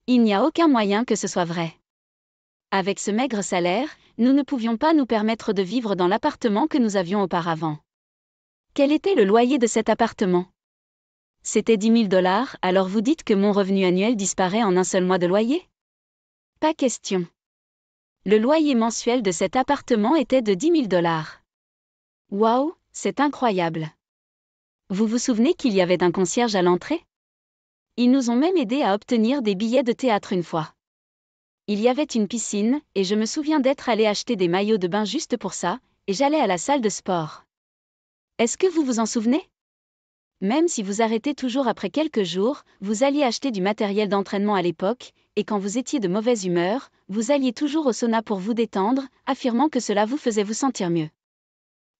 Il n'y a aucun moyen que ce soit vrai. Avec ce maigre salaire, nous ne pouvions pas nous permettre de vivre dans l'appartement que nous avions auparavant. Quel était le loyer de cet appartement? C'était 10 000 $, alors vous dites que mon revenu annuel disparaît en un seul mois de loyer? Pas question. Le loyer mensuel de cet appartement était de 10 000 $. Waouh, c'est incroyable. Vous vous souvenez qu'il y avait un concierge à l'entrée? Ils nous ont même aidés à obtenir des billets de théâtre une fois. Il y avait une piscine, et je me souviens d'être allé acheter des maillots de bain juste pour ça, et j'allais à la salle de sport. Est-ce que vous vous en souvenez? Même si vous arrêtez toujours après quelques jours, vous alliez acheter du matériel d'entraînement à l'époque, et quand vous étiez de mauvaise humeur, vous alliez toujours au sauna pour vous détendre, affirmant que cela vous faisait vous sentir mieux.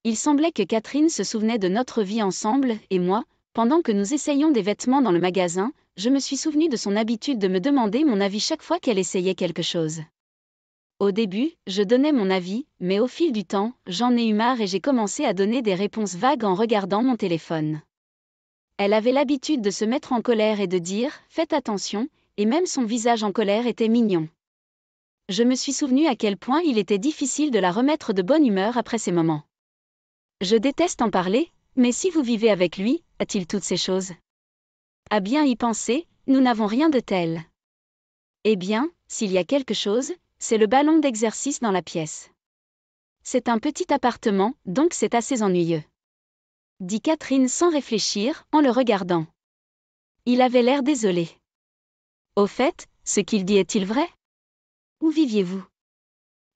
Il semblait que Catherine se souvenait de notre vie ensemble, et moi, pendant que nous essayions des vêtements dans le magasin, je me suis souvenu de son habitude de me demander mon avis chaque fois qu'elle essayait quelque chose. Au début, je donnais mon avis, mais au fil du temps, j'en ai eu marre et j'ai commencé à donner des réponses vagues en regardant mon téléphone. Elle avait l'habitude de se mettre en colère et de dire « Faites attention », et même son visage en colère était mignon. Je me suis souvenu à quel point il était difficile de la remettre de bonne humeur après ces moments. Je déteste en parler, mais si vous vivez avec lui, a-t-il toutes ces choses? À bien y penser, nous n'avons rien de tel. Eh bien, s'il y a quelque chose, c'est le ballon d'exercice dans la pièce. C'est un petit appartement, donc c'est assez ennuyeux. Dit Catherine sans réfléchir, en le regardant. Il avait l'air désolé. Au fait, ce qu'il dit est-il vrai? Où viviez-vous?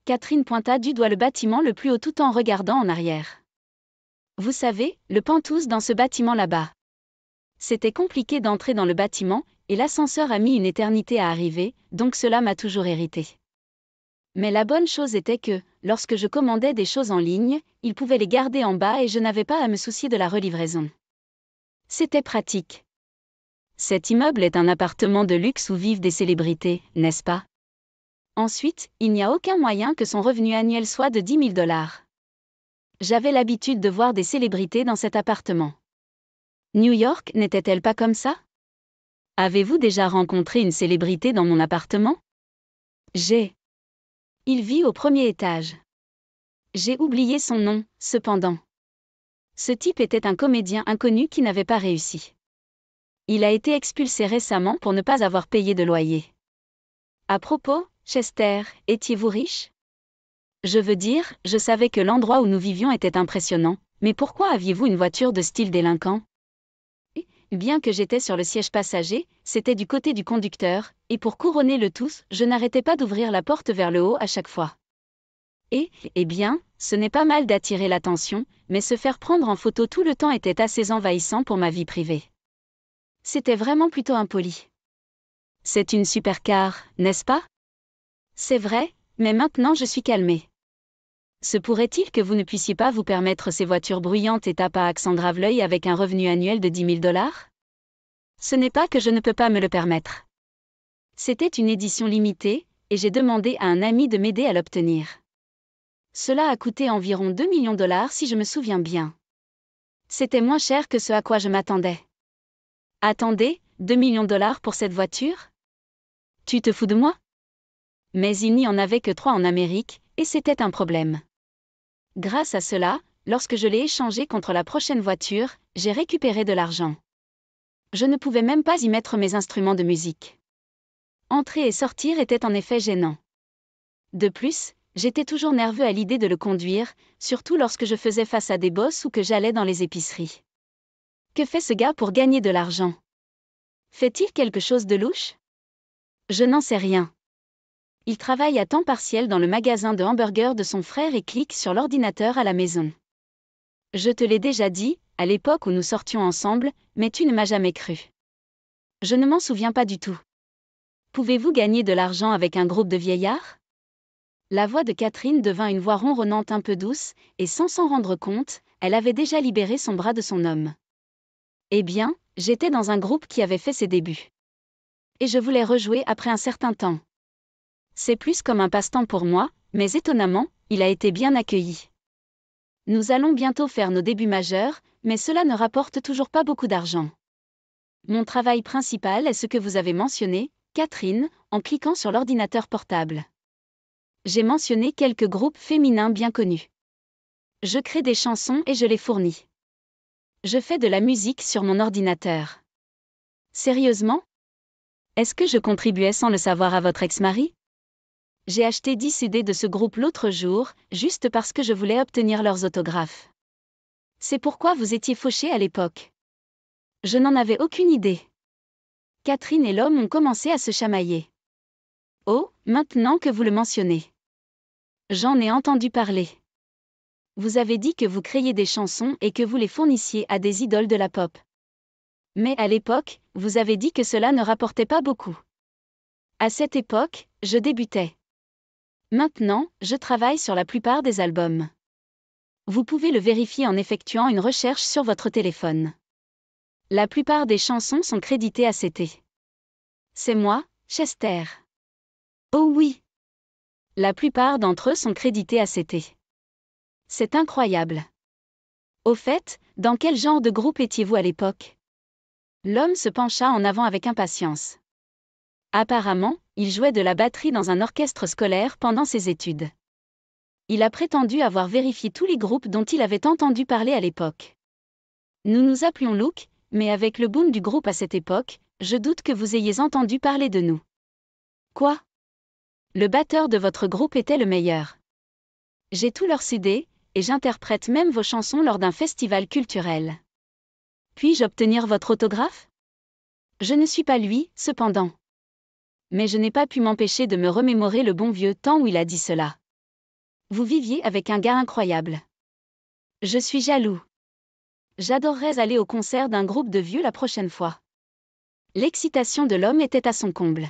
Catherine pointa du doigt le bâtiment le plus haut tout en regardant en arrière. Vous savez, le penthouse dans ce bâtiment là-bas. C'était compliqué d'entrer dans le bâtiment, et l'ascenseur a mis une éternité à arriver, donc cela m'a toujours irrité. Mais la bonne chose était que, lorsque je commandais des choses en ligne, ils pouvaient les garder en bas et je n'avais pas à me soucier de la relivraison. C'était pratique. Cet immeuble est un appartement de luxe où vivent des célébrités, n'est-ce pas? Ensuite, il n'y a aucun moyen que son revenu annuel soit de 10 000 $. J'avais l'habitude de voir des célébrités dans cet appartement. New York n'était-elle pas comme ça? Avez-vous déjà rencontré une célébrité dans mon appartement? Il vit au premier étage. J'ai oublié son nom, cependant. Ce type était un comédien inconnu qui n'avait pas réussi. Il a été expulsé récemment pour ne pas avoir payé de loyer. À propos, Chester, étiez-vous riche? Je veux dire, je savais que l'endroit où nous vivions était impressionnant, mais pourquoi aviez-vous une voiture de style délinquant? Bien que j'étais sur le siège passager, c'était du côté du conducteur, et pour couronner le tout, je n'arrêtais pas d'ouvrir la porte vers le haut à chaque fois. Eh bien, ce n'est pas mal d'attirer l'attention, mais se faire prendre en photo tout le temps était assez envahissant pour ma vie privée. C'était vraiment plutôt impoli. C'est une supercar, n'est-ce pas? C'est vrai, mais maintenant je suis calmée. Se pourrait-il que vous ne puissiez pas vous permettre ces voitures bruyantes et tape à accent grave-l'œil avec un revenu annuel de 10 000 $? Ce n'est pas que je ne peux pas me le permettre. C'était une édition limitée, et j'ai demandé à un ami de m'aider à l'obtenir. Cela a coûté environ 2 millions de $ si je me souviens bien. C'était moins cher que ce à quoi je m'attendais. Attendez, 2 millions de $ pour cette voiture? Tu te fous de moi? Mais il n'y en avait que 3 en Amérique, et c'était un problème. Grâce à cela, lorsque je l'ai échangé contre la prochaine voiture, j'ai récupéré de l'argent. Je ne pouvais même pas y mettre mes instruments de musique. Entrer et sortir était en effet gênant. De plus, j'étais toujours nerveux à l'idée de le conduire, surtout lorsque je faisais face à des boss ou que j'allais dans les épiceries. Que fait ce gars pour gagner de l'argent? Fait-il quelque chose de louche? Je n'en sais rien. Il travaille à temps partiel dans le magasin de hamburgers de son frère et clique sur l'ordinateur à la maison. Je te l'ai déjà dit, à l'époque où nous sortions ensemble, mais tu ne m'as jamais cru. Je ne m'en souviens pas du tout. Pouvez-vous gagner de l'argent avec un groupe de vieillards? La voix de Catherine devint une voix ronronnante un peu douce, et sans s'en rendre compte, elle avait déjà libéré son bras de son homme. Eh bien, j'étais dans un groupe qui avait fait ses débuts. Et je voulais rejouer après un certain temps. C'est plus comme un passe-temps pour moi, mais étonnamment, il a été bien accueilli. Nous allons bientôt faire nos débuts majeurs, mais cela ne rapporte toujours pas beaucoup d'argent. Mon travail principal est ce que vous avez mentionné, Catherine, en cliquant sur l'ordinateur portable. J'ai mentionné quelques groupes féminins bien connus. Je crée des chansons et je les fournis. Je fais de la musique sur mon ordinateur. Sérieusement? Est-ce que je contribuais sans le savoir à votre ex-mari? J'ai acheté 10 CD de ce groupe l'autre jour, juste parce que je voulais obtenir leurs autographes. C'est pourquoi vous étiez fauché à l'époque. Je n'en avais aucune idée. Catherine et l'homme ont commencé à se chamailler. Oh, maintenant que vous le mentionnez. J'en ai entendu parler. Vous avez dit que vous créiez des chansons et que vous les fournissiez à des idoles de la pop. Mais à l'époque, vous avez dit que cela ne rapportait pas beaucoup. À cette époque, je débutais. Maintenant, je travaille sur la plupart des albums. Vous pouvez le vérifier en effectuant une recherche sur votre téléphone. La plupart des chansons sont créditées à CT. C'est moi, Chester. Oh oui. La plupart d'entre eux sont crédités ACT. C'est incroyable. Au fait, dans quel genre de groupe étiez-vous à l'époque? L'homme se pencha en avant avec impatience. Apparemment, il jouait de la batterie dans un orchestre scolaire pendant ses études. Il a prétendu avoir vérifié tous les groupes dont il avait entendu parler à l'époque. Nous nous appelions Look, mais avec le boom du groupe à cette époque, je doute que vous ayez entendu parler de nous. Quoi? Le batteur de votre groupe était le meilleur. J'ai tous leurs CD, et j'interprète même vos chansons lors d'un festival culturel. Puis-je obtenir votre autographe? Je ne suis pas lui, cependant. Mais je n'ai pas pu m'empêcher de me remémorer le bon vieux temps où il a dit cela. Vous viviez avec un gars incroyable. Je suis jaloux. J'adorerais aller au concert d'un groupe de vieux la prochaine fois. L'excitation de l'homme était à son comble.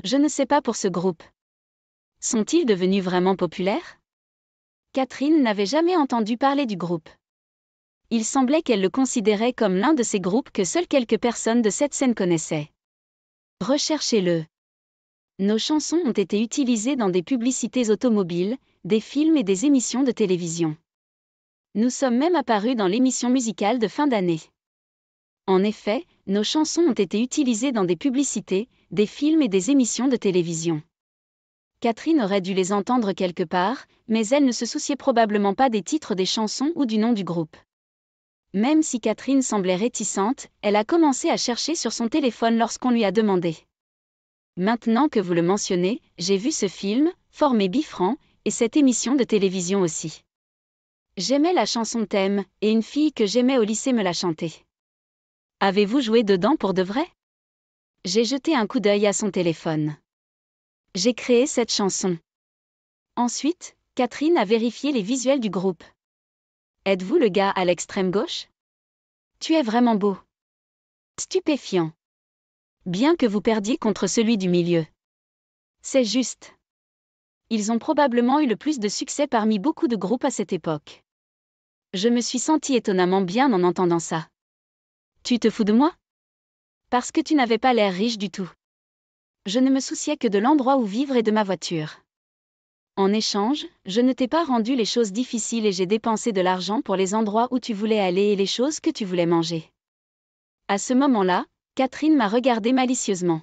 Je ne sais pas pour ce groupe. Sont-ils devenus vraiment populaires? Catherine n'avait jamais entendu parler du groupe. Il semblait qu'elle le considérait comme l'un de ces groupes que seules quelques personnes de cette scène connaissaient. Recherchez-le. Nos chansons ont été utilisées dans des publicités automobiles, des films et des émissions de télévision. Nous sommes même apparus dans l'émission musicale de fin d'année. En effet, nos chansons ont été utilisées dans des publicités, des films et des émissions de télévision. Catherine aurait dû les entendre quelque part, mais elle ne se souciait probablement pas des titres des chansons ou du nom du groupe. Même si Catherine semblait réticente, elle a commencé à chercher sur son téléphone lorsqu'on lui a demandé. Maintenant que vous le mentionnez, j'ai vu ce film, Formé Bifrand, et cette émission de télévision aussi. J'aimais la chanson thème, et une fille que j'aimais au lycée me l'a chantée. Avez-vous joué dedans pour de vrai? J'ai jeté un coup d'œil à son téléphone. J'ai créé cette chanson. Ensuite, Catherine a vérifié les visuels du groupe. Êtes-vous le gars à l'extrême gauche? Tu es vraiment beau. Stupéfiant. Bien que vous perdiez contre celui du milieu. C'est juste. Ils ont probablement eu le plus de succès parmi beaucoup de groupes à cette époque. Je me suis sentie étonnamment bien en entendant ça. Tu te fous de moi? Parce que tu n'avais pas l'air riche du tout. Je ne me souciais que de l'endroit où vivre et de ma voiture. En échange, je ne t'ai pas rendu les choses difficiles et j'ai dépensé de l'argent pour les endroits où tu voulais aller et les choses que tu voulais manger. À ce moment-là, Catherine m'a regardé malicieusement.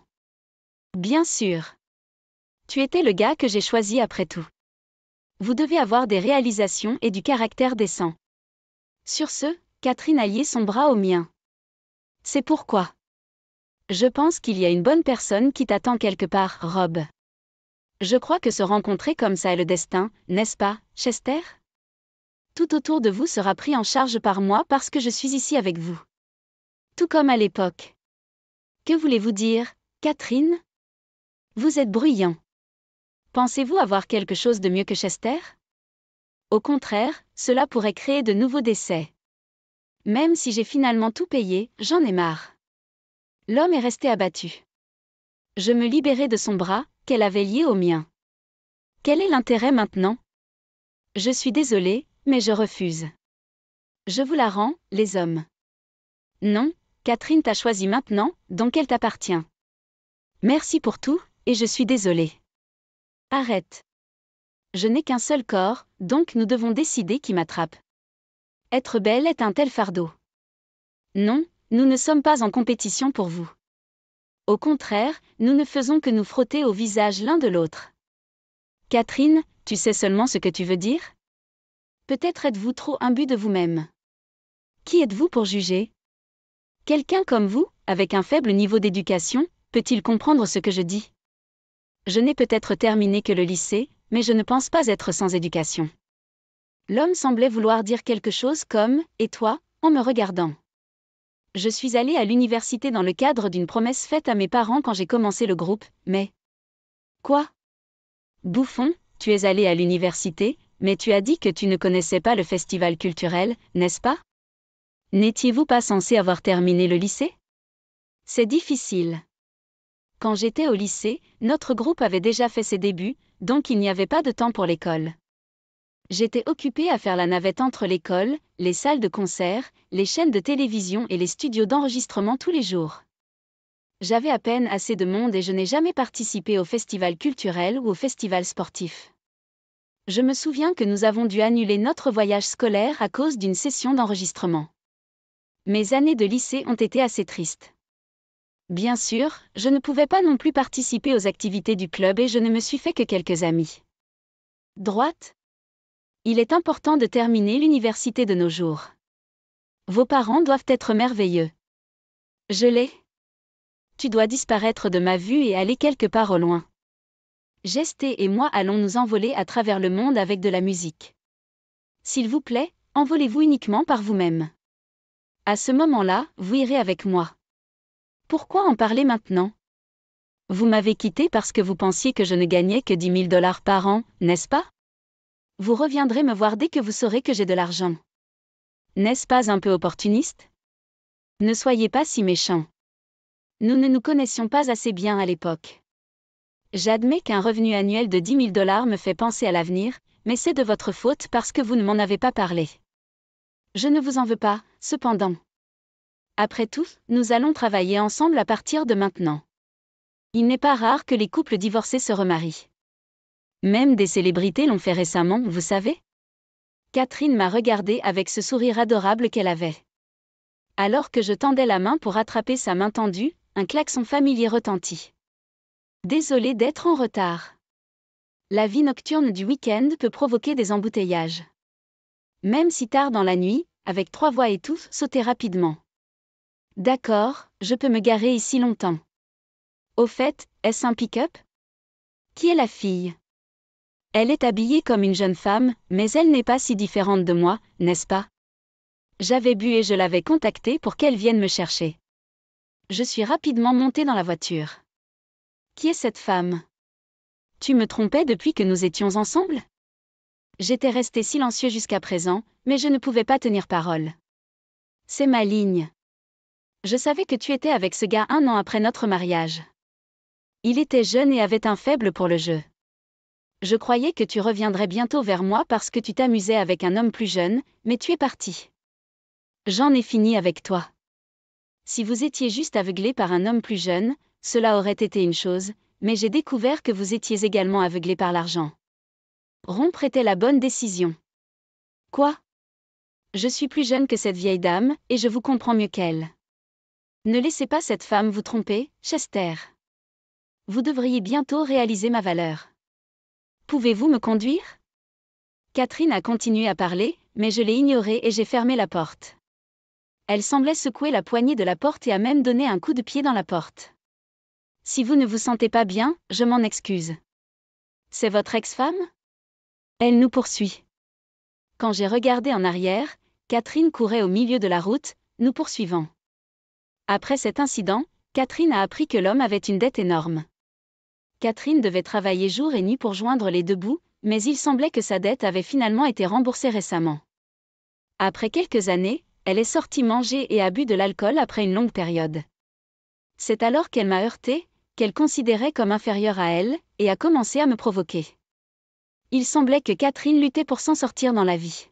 Bien sûr. Tu étais le gars que j'ai choisi après tout. Vous devez avoir des réalisations et du caractère décent. Sur ce, Catherine a lié son bras au mien. C'est pourquoi. Je pense qu'il y a une bonne personne qui t'attend quelque part, Rob. Je crois que se rencontrer comme ça est le destin, n'est-ce pas, Chester? Tout autour de vous sera pris en charge par moi parce que je suis ici avec vous. Tout comme à l'époque. Que voulez-vous dire, Catherine? Vous êtes bruyant. Pensez-vous avoir quelque chose de mieux que Chester? Au contraire, cela pourrait créer de nouveaux décès. Même si j'ai finalement tout payé, j'en ai marre. L'homme est resté abattu. Je me libérai de son bras, qu'elle avait lié au mien. Quel est l'intérêt maintenant? Je suis désolée, mais je refuse. Je vous la rends, les hommes. Non, Catherine t'a choisi maintenant, donc elle t'appartient. Merci pour tout, et je suis désolée. Arrête. Je n'ai qu'un seul corps, donc nous devons décider qui m'attrape. Être belle est un tel fardeau. Non, nous ne sommes pas en compétition pour vous. Au contraire, nous ne faisons que nous frotter au visage l'un de l'autre. Catherine, tu sais seulement ce que tu veux dire? Peut-être êtes-vous trop imbu de vous-même. Qui êtes-vous pour juger? Quelqu'un comme vous, avec un faible niveau d'éducation, peut-il comprendre ce que je dis? Je n'ai peut-être terminé que le lycée, mais je ne pense pas être sans éducation. L'homme semblait vouloir dire quelque chose comme « Et toi ?» en me regardant. Je suis allée à l'université dans le cadre d'une promesse faite à mes parents quand j'ai commencé le groupe, mais... Quoi? Bouffon, tu es allé à l'université, mais tu as dit que tu ne connaissais pas le festival culturel, n'est-ce pas? N'étiez-vous pas censé avoir terminé le lycée? C'est difficile. Quand j'étais au lycée, notre groupe avait déjà fait ses débuts, donc il n'y avait pas de temps pour l'école. J'étais occupée à faire la navette entre l'école, les salles de concert, les chaînes de télévision et les studios d'enregistrement tous les jours. J'avais à peine assez de monde et je n'ai jamais participé au festival culturel ou au festival sportif. Je me souviens que nous avons dû annuler notre voyage scolaire à cause d'une session d'enregistrement. Mes années de lycée ont été assez tristes. Bien sûr, je ne pouvais pas non plus participer aux activités du club et je ne me suis fait que quelques amis. Droite? Il est important de terminer l'université de nos jours. Vos parents doivent être merveilleux. Je l'ai. Tu dois disparaître de ma vue et aller quelque part au loin. Gesté et moi allons nous envoler à travers le monde avec de la musique. S'il vous plaît, envolez-vous uniquement par vous-même. À ce moment-là, vous irez avec moi. Pourquoi en parler maintenant? Vous m'avez quitté parce que vous pensiez que je ne gagnais que 10 000 dollars par an, n'est-ce pas? Vous reviendrez me voir dès que vous saurez que j'ai de l'argent. N'est-ce pas un peu opportuniste? Ne soyez pas si méchant. Nous ne nous connaissions pas assez bien à l'époque. J'admets qu'un revenu annuel de 10 000 dollars me fait penser à l'avenir, mais c'est de votre faute parce que vous ne m'en avez pas parlé. Je ne vous en veux pas, cependant. Après tout, nous allons travailler ensemble à partir de maintenant. Il n'est pas rare que les couples divorcés se remarient. Même des célébrités l'ont fait récemment, vous savez? Catherine m'a regardé avec ce sourire adorable qu'elle avait. Alors que je tendais la main pour attraper sa main tendue, un klaxon familier retentit. Désolée d'être en retard. La vie nocturne du week-end peut provoquer des embouteillages. Même si tard dans la nuit, avec 3 voies et tout, sautez rapidement. D'accord, je peux me garer ici longtemps. Au fait, est-ce un pick-up? Qui est la fille? Elle est habillée comme une jeune femme, mais elle n'est pas si différente de moi, n'est-ce pas? J'avais bu et je l'avais contactée pour qu'elle vienne me chercher. Je suis rapidement montée dans la voiture. Qui est cette femme? Tu me trompais depuis que nous étions ensemble? J'étais resté silencieux jusqu'à présent, mais je ne pouvais pas tenir parole. C'est ma ligne. Je savais que tu étais avec ce gars 1 an après notre mariage. Il était jeune et avait un faible pour le jeu. Je croyais que tu reviendrais bientôt vers moi parce que tu t'amusais avec un homme plus jeune, mais tu es parti. J'en ai fini avec toi. Si vous étiez juste aveuglé par un homme plus jeune, cela aurait été une chose, mais j'ai découvert que vous étiez également aveuglé par l'argent. Rompre était la bonne décision. Quoi? Je suis plus jeune que cette vieille dame, et je vous comprends mieux qu'elle. Ne laissez pas cette femme vous tromper, Chester. Vous devriez bientôt réaliser ma valeur. Pouvez-vous me conduire? Catherine a continué à parler, mais je l'ai ignorée et j'ai fermé la porte. Elle semblait secouer la poignée de la porte et a même donné un coup de pied dans la porte. Si vous ne vous sentez pas bien, je m'en excuse. C'est votre ex-femme? Elle nous poursuit. Quand j'ai regardé en arrière, Catherine courait au milieu de la route, nous poursuivant. Après cet incident, Catherine a appris que l'homme avait une dette énorme. Catherine devait travailler jour et nuit pour joindre les deux bouts, mais il semblait que sa dette avait finalement été remboursée récemment. Après quelques années, elle est sortie manger et a bu de l'alcool après une longue période. C'est alors qu'elle m'a heurté, qu'elle considérait comme inférieure à elle, et a commencé à me provoquer. Il semblait que Catherine luttait pour s'en sortir dans la vie.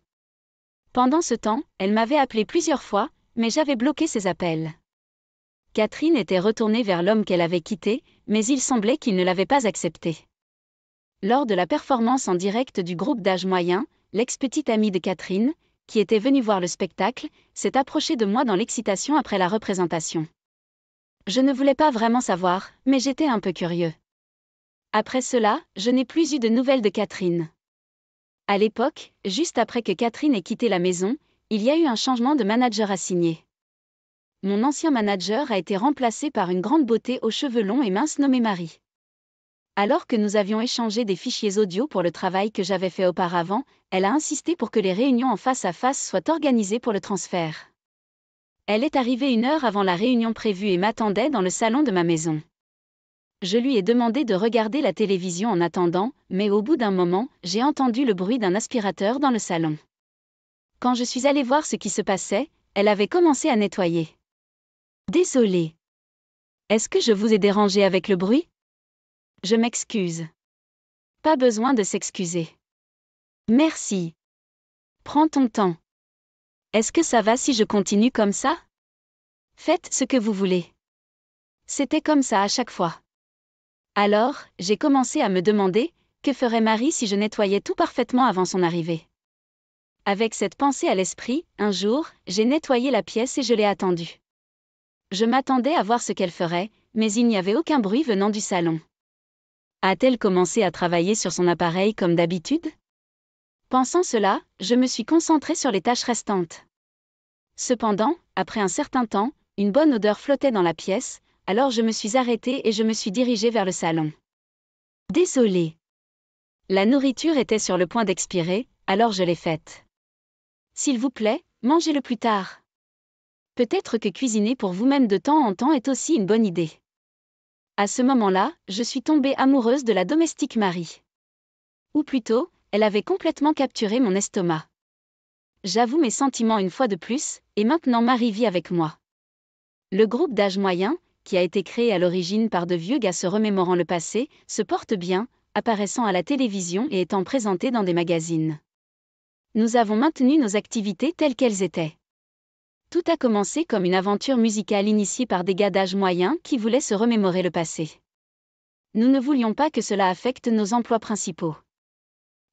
Pendant ce temps, elle m'avait appelé plusieurs fois, mais j'avais bloqué ses appels. Catherine était retournée vers l'homme qu'elle avait quitté, mais il semblait qu'il ne l'avait pas accepté. Lors de la performance en direct du groupe d'âge moyen, l'ex-petite amie de Catherine, qui était venue voir le spectacle, s'est approchée de moi dans l'excitation après la représentation. Je ne voulais pas vraiment savoir, mais j'étais un peu curieux. Après cela, je n'ai plus eu de nouvelles de Catherine. À l'époque, juste après que Catherine ait quitté la maison, il y a eu un changement de manager assigné. Mon ancien manager a été remplacé par une grande beauté aux cheveux longs et minces nommée Marie. Alors que nous avions échangé des fichiers audio pour le travail que j'avais fait auparavant, elle a insisté pour que les réunions en face à face soient organisées pour le transfert. Elle est arrivée 1 heure avant la réunion prévue et m'attendait dans le salon de ma maison. Je lui ai demandé de regarder la télévision en attendant, mais au bout d'un moment, j'ai entendu le bruit d'un aspirateur dans le salon. Quand je suis allée voir ce qui se passait, elle avait commencé à nettoyer. Désolée. Est-ce que je vous ai dérangé avec le bruit? Je m'excuse. Pas besoin de s'excuser. Merci. Prends ton temps. Est-ce que ça va si je continue comme ça? Faites ce que vous voulez. C'était comme ça à chaque fois. Alors, j'ai commencé à me demander, que ferait Marie si je nettoyais tout parfaitement avant son arrivée? Avec cette pensée à l'esprit, un jour, j'ai nettoyé la pièce et je l'ai attendue. Je m'attendais à voir ce qu'elle ferait, mais il n'y avait aucun bruit venant du salon. A-t-elle commencé à travailler sur son appareil comme d'habitude? Pensant cela, je me suis concentrée sur les tâches restantes. Cependant, après un certain temps, une bonne odeur flottait dans la pièce, alors je me suis arrêtée et je me suis dirigée vers le salon. Désolée. La nourriture était sur le point d'expirer, alors je l'ai faite. S'il vous plaît, mangez-le plus tard. Peut-être que cuisiner pour vous-même de temps en temps est aussi une bonne idée. À ce moment-là, je suis tombée amoureuse de la domestique Marie. Ou plutôt, elle avait complètement capturé mon estomac. J'avoue mes sentiments une fois de plus, et maintenant Marie vit avec moi. Le groupe d'âge moyen, qui a été créé à l'origine par de vieux gars se remémorant le passé, se porte bien, apparaissant à la télévision et étant présenté dans des magazines. Nous avons maintenu nos activités telles qu'elles étaient. Tout a commencé comme une aventure musicale initiée par des gars d'âge moyen qui voulaient se remémorer le passé. Nous ne voulions pas que cela affecte nos emplois principaux.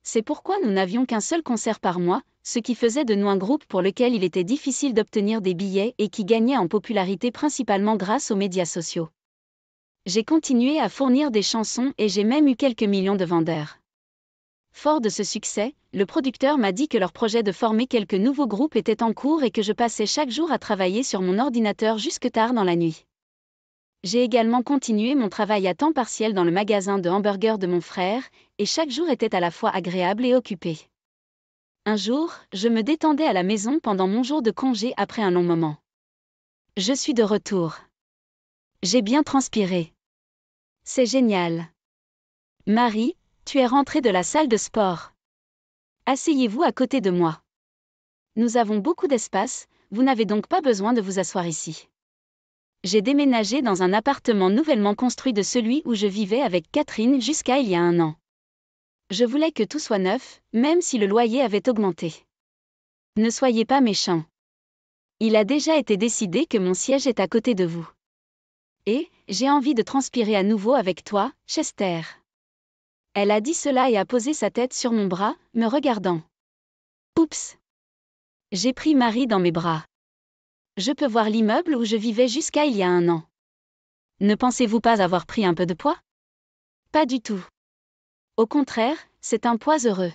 C'est pourquoi nous n'avions qu'un seul concert par mois, ce qui faisait de nous un groupe pour lequel il était difficile d'obtenir des billets et qui gagnait en popularité principalement grâce aux médias sociaux. J'ai continué à fournir des chansons et j'ai même eu quelques millions de vendeurs. Fort de ce succès, le producteur m'a dit que leur projet de former quelques nouveaux groupes était en cours et que je passais chaque jour à travailler sur mon ordinateur jusque tard dans la nuit. J'ai également continué mon travail à temps partiel dans le magasin de hamburgers de mon frère, et chaque jour était à la fois agréable et occupé. Un jour, je me détendais à la maison pendant mon jour de congé après un long moment. Je suis de retour. J'ai bien transpiré. C'est génial. Marie, tu es rentrée de la salle de sport. Asseyez-vous à côté de moi. Nous avons beaucoup d'espace, vous n'avez donc pas besoin de vous asseoir ici. J'ai déménagé dans un appartement nouvellement construit de celui où je vivais avec Catherine jusqu'à il y a 1 an. Je voulais que tout soit neuf, même si le loyer avait augmenté. Ne soyez pas méchant. Il a déjà été décidé que mon siège est à côté de vous. Et, j'ai envie de transpirer à nouveau avec toi, Chester. Elle a dit cela et a posé sa tête sur mon bras, me regardant. Oups. J'ai pris Marie dans mes bras. Je peux voir l'immeuble où je vivais jusqu'à il y a 1 an. Ne pensez-vous pas avoir pris un peu de poids? Pas du tout. Au contraire, c'est un poids heureux.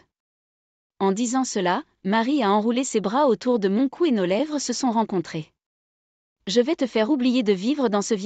En disant cela, Marie a enroulé ses bras autour de mon cou et nos lèvres se sont rencontrées. Je vais te faire oublier de vivre dans ce vieil